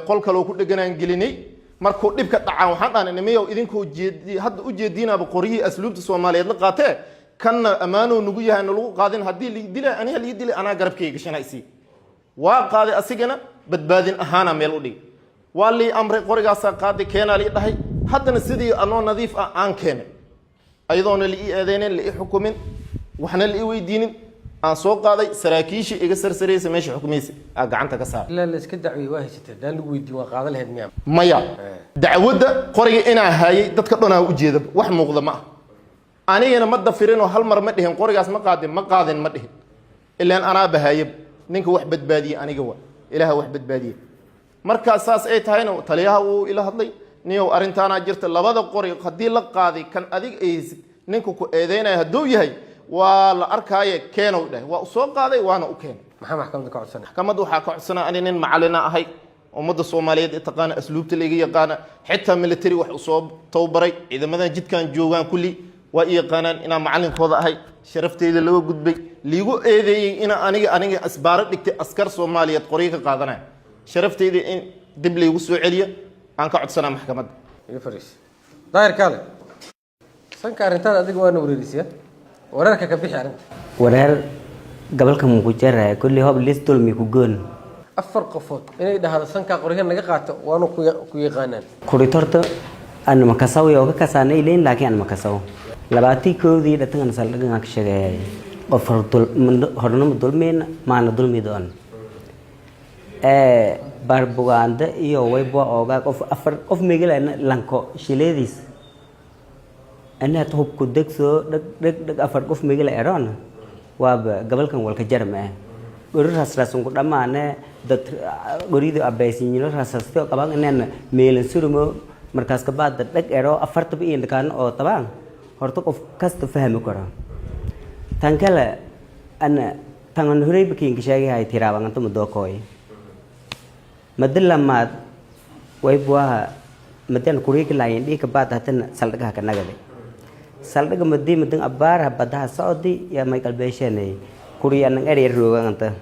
qol kale oo ku dhaganaan gelinay markuu dib ka dhacaan waxaan dhaanay nimayow idinkoo hadda u jeedinaaba qoriyii asluubta Soomaaliyeed la qaatee kana amaano nugu yahay lagu qaadin hadii la dilay aniga la dilay ana garabkayga gashanaysi waa qaaday asigana badbaadin ahaana meel u dhig waa li amray qorigaas qaaday keena li dhahay haddana sidii anoo nadiif ah aan keenay ayadoona li eedeyneen li xukumin waxna li weydiinin aan soo qaaday saraakiishi iga sarsareysay meesha xukumaysa gacanta ka saar la iska dacway waa haysatay daan lagu weydiin waa qaadan lahayd miyaa maya dacwada qoriga inaa hayay dadka dhanaa u jeeda wax muuqda ma anigana ma dafirin oo hal mar ma dhihin qorigaas ma qaadin ma dhihin ilaan anaa bahayib ninka wax badbaadiye aniga waa ilaaha wax badbaadiye marka saas ay tahayna taliyaha uu ila hadlay niyow arintaana jirta labada qori hadii la qaaday kan adig ay ninka ku eedeynay haduu yahay waa la arkaaye keeno dhahay waa soo qaaday waana u keenay maxaa maxkamadda ka codsanay maxkamadda waxa ka codsanaa ani nin macallina ahay ummadda Soomaaliyeed ee taqaan asluubta leega yaqaan xitaa military wax u soo tawbaray ciidamadan jidkan joogan kulli waa yaqaanaan ina macallinkooda ahay sharafteyda laga gudbay liigu eedeeyay ina aniga asbaar dhigtay askar Soomaaliyeed qoriga ka qaadanay sharafteyda in dib liigu soo celiyo aan ka codsanaa maxkamadda iyo fariis daahir kale sanka arintan adiga waa wareerisiya wararka ka bixi arinta wareer gobolka Muqdisho kulli hoob list dulmi ku goon afar qofood inay dhahdo sanka qoriga naga qaato waanu ku yaqaanaan kuritorto aan ma kasaw iyo ka kasaanay leen laakiin aan ma kasaw labaati koodii dhatan saldhigan ka sheegay qof hornimo dulmeen maana dulmi doon barbuganda iyo waybo ooga qof meegalana lanko shileedis أنا تهب كدك سو دك أفرد قف ميجلا إيران واب قبل كان والك جرمه قرر راسون كده ما أنا دت قريد أبيسين يلو راسستيو كبان أنا ميلن سرمو مركز كبار دك إيران أفرد بين دكان أو طبعا هرتو قف كست فهم كرا تانكلا أنا تانغن هري بكين كشاي هاي تيرابان أنتم مدوكوي مدل لما ويبوا مدن كوريك لاين دي كبار هتن سالدك هكذا نقدر saldaga madi madang abar habada saudi ya Michael Beshane kuriya nang eri ruang anta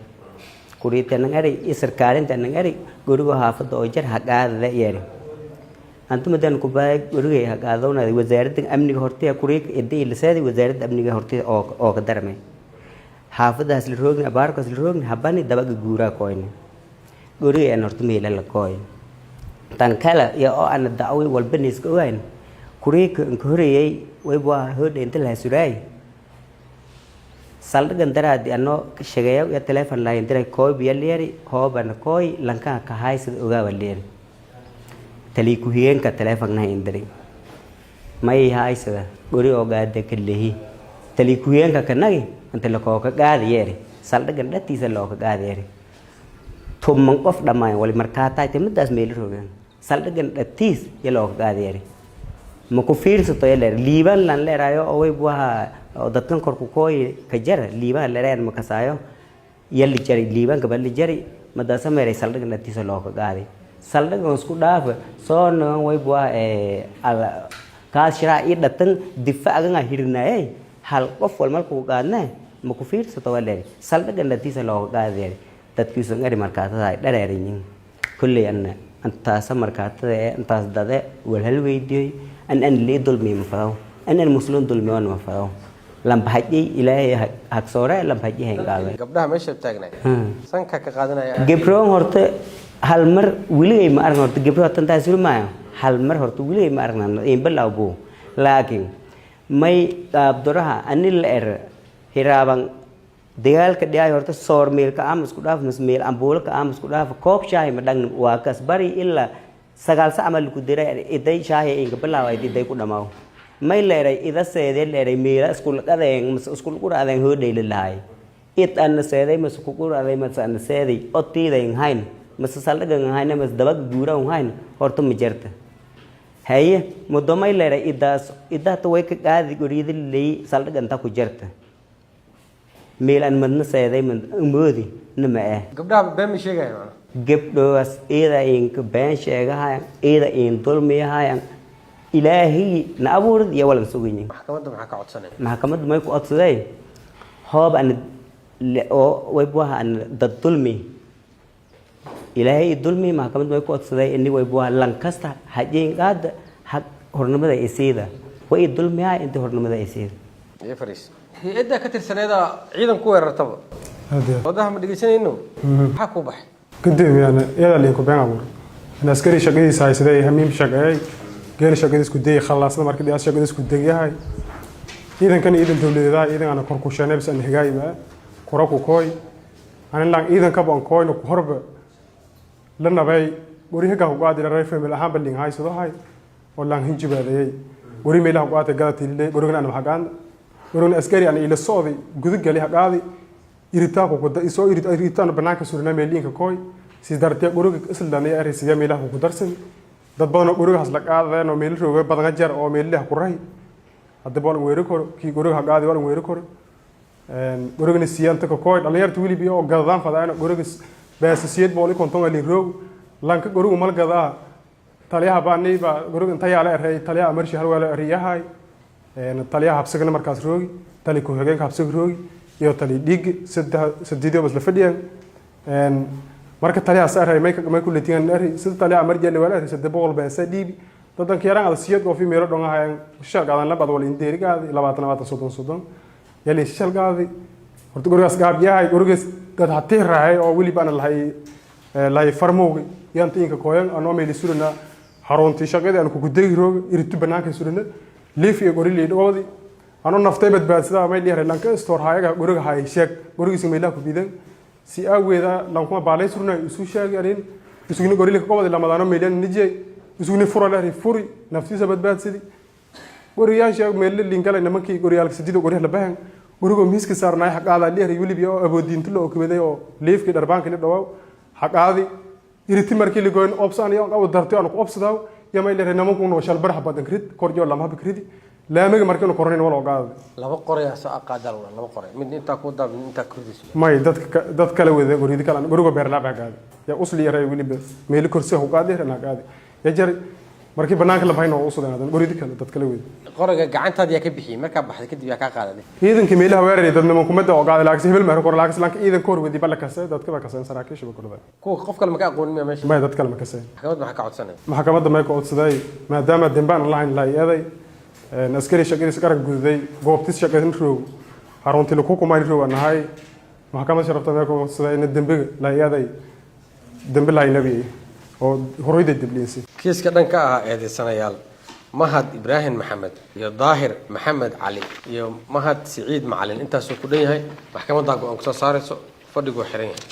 kuriya nang eri isarkarin tan nang eri guru hafad ojar haqada yeri أنتم مدان كوباي ورجع هذاون هذه وزارة أمنية هرتي كوريك إدي لسادي وزارة أمنية هرتي أو كدرمي حافظ هسل الرجل أبارك هسل الرجل هباني دبق جورا كوين ورجع أنا هرتي ميلا لكوين تنكلا يا أنا الدعوة والبنيس كوين كوريك كوريي ويبوا هود أنت له سراي سالت جندرا دي أنو شجعوا يا تلفون لا يندرا كوي بياليري هو بنا كوي لانكا كهاي سد أوجا والليل تلي كوهين كتلفون نه يندري ما يهاي سد غوري أوجا دكليه تلي كوهين كناي أنت لكوا كقاعد يري سالت جندرا تيسا لوا كقاعد يري ثم من قف دماي ولي مركاتا تمداس ميل روجان سالت جندرا تيس يلوا كقاعد يري مكوفير ستويلر ليبان لان لرايو أوي بوها dadkan kor ku koy ka jar liiba leereen ma kasaayo yali jari liiban ka bal jari madasa meeray saldhiga natiisa loo ka qaaday saldhiga isku dhaaf soo naan way bua ala ka shira ii dhatan difaacan hirnay hal qof wal markuu qaadnay ma ku fiirsato waleer saldhiga natiisa loo ka qaaday dadkiisu ngari markaatada ay dhareerin kulli anta samarkaatada intaas dade wal hal weydiyay an li dulmi ma faaw an muslim dulmi ma faaw لما حجي إلهي هكسورة لما حجي هنقابل قبلها ماشي بتاعنا سانكا كقادنا جبرون هرت هالمر ولي ما أرنا هرت جبرون تنتظر معه هالمر هرت ولي ما أرنا ينبل أبوه لكن ما يقدرها أني الأر هرابان ديال كديا هرت صور ميل كأمس كداف مسميل أمبول كأمس كداف كوب شاي مدان واقس بري إلا سجال سأمل كديرة إدي شاي إنك بلا وايد إدي كدامهไม่เลยอีดัสเซ่เดเลยมีแล้วสกุลก็แดงมันสกุลกูอะไรเฮือดีเลยลายอีตันเซ่ได้มันสกุลกูอะไรมันสันเซ่ดีอตีได้ยังไงมันสั่งแล้วยังไงเนี่ยมันดับกูเรายังไงฮอร์ตุมิจร์ตเฮ้ยมุดไม่เลยอีดัสตัวเอกก็ดีกูรีดิลีสั่งแล้วกันตากูจร์ตมีอันมันเซ่ได้มันมือดีนั่นแหละقبلها بين مش جاي معنا قبل إذا إنك بين شيء هاي إذا إن ظلمي هاي إلهي نأبور يا ولا نسويني محكمة معك عطسنا محكمة ما يكون عطسنا هو بأن ويبوها أن الظلمي إلهي الظلمي محكمة ما يكون عطسنا إني ويبوها لانكستا حجين قاد حق هرنما ذا يسيدا وإيه الظلمي هاي أنت هرنما ذا يسيد يا فريس هي إدى كتير سنة دا عيدا كوير رتبة هذا وده هم دقيقة إنه حكوا بح قديم يعني يلا اللي يكون بين عمر الناس كري شقي ساي سداي هميم شقي قال شقي اسكو دي خلصنا markii diyaas shaqada isku degayahay iidankan iidan dawladeeda iidan ana kor ku shanay bas an higayba kor ku koy aan lang iidan ka ban koy ku horba la nabay guri higa ku qaadi la family ahaan balin hayso hay wallan hinjibaadayay guri meelaha ku qaatay gaadati leey gurigan aan waxaan gurigan askari aan ila sooday gudub gali ha qaadi iritaa ku qada isoo iritaan banaanka suurna meelinka koy si dartay guriga islanay arisiga meelaha ku darsan dad badan oo gurigaas la qaadayno meel rooga badan jar oo meelaha ku rahay hadda baan weerar karo ki guriga qaaday waan weerar karo guriga siyaanta ka kooy dhalinyarta wili biyo gadaan fadaan guriga baasasiyad booli konton ali roog lanka guriga mal gadaa taliyaha baanay ba guriga inta yaala eray taliyaha marshi hal wala eriyahay taliyaha habsagna markaas roogi tali ku hogeen habsag roogi iyo tali dhig saddeed bas la fadhiyaan marka taliyaha saaray may ku leeyahay nari sida taliyaha marjale wala arin saddeed boqol baa sadiib dadan kiyaraan alsiyad oo fi meelo dhongahay shaqadan la bad wal indeerigaadi 20 yali shalgaadi horta gurigaas gaab yahay gurigaas dad hatii raay oo wili baan lahay farmoogi yaanta inka kooyan anoo meel surna haroontii shaqada aan ku guday roog iritu banaanka surna leef iyo gori leedoodi anoo naftay badbaadsada may leeyahay lanka store haayaga guriga hay sheeg gurigiisa meelaha ku bidan si aweeda lankuma baalay surna isu sheegarin isugina gori leek qobada lamadano meelan nijay isugina furo la furi naftiisa badbaadsadi guriyaasha meel linkala nimankii guriyaalka sidido guriga la baahan guriga miiska saarnay xaqaada leeyahay wili biyo aboodinta loo kubaday oo leefkii darbaanka la dhawaw xaqaadi iriti markii la goyn option iyo qaw darto aan ku opsadaw yama ilaa nimanku noo shal barax badan krid korjo lama bikridi laamiga markii uu koroneen wala ogaado laba qoraya soo aqaadal laba qoray mid inta ku dab inta kurdis may dad kala wada guridi kala guriga beer la bagaad ya usli yaray wili meel kursi uu qaadeen ana qaadi ya jar markii banaanka la bahayna oo u sudanaadeen qoridi kale dad kale weyd qoriga gacantaada yaa ka bixiyay markaa baxday kadib yaa ka qaaday ciidanka meelaha weeraray dad niman kumada oo qaaday laakiin hebel maar kor laakiin lanka ciidan kor weydii bal kasay dadka ba kasay saraakiisha ba kordhay kuwa qof kale ma ka aqoon meesha ma dad kale ma kasay maxkamad maxaa ka codsanay maxkamadda ma ka codsaday maadaama dambaan online la yaday askari shaqadiisa qaran guday goobtiis shaqadan roog haruntii lagu kumaan roog anahay maxkamadda sharafta ma ka codsaday in dambiga la yaday dambi la inabi oo horeyda dibliinsi kiiska dhanka ah eedeysanayaal mahad ibraahim maxamed iyo daahir maxamed cali iyo mahad siciid macalin intaasoo ku dhan yahay maxkamadda go'aan ka soo saarayso fadhigu xiran yahay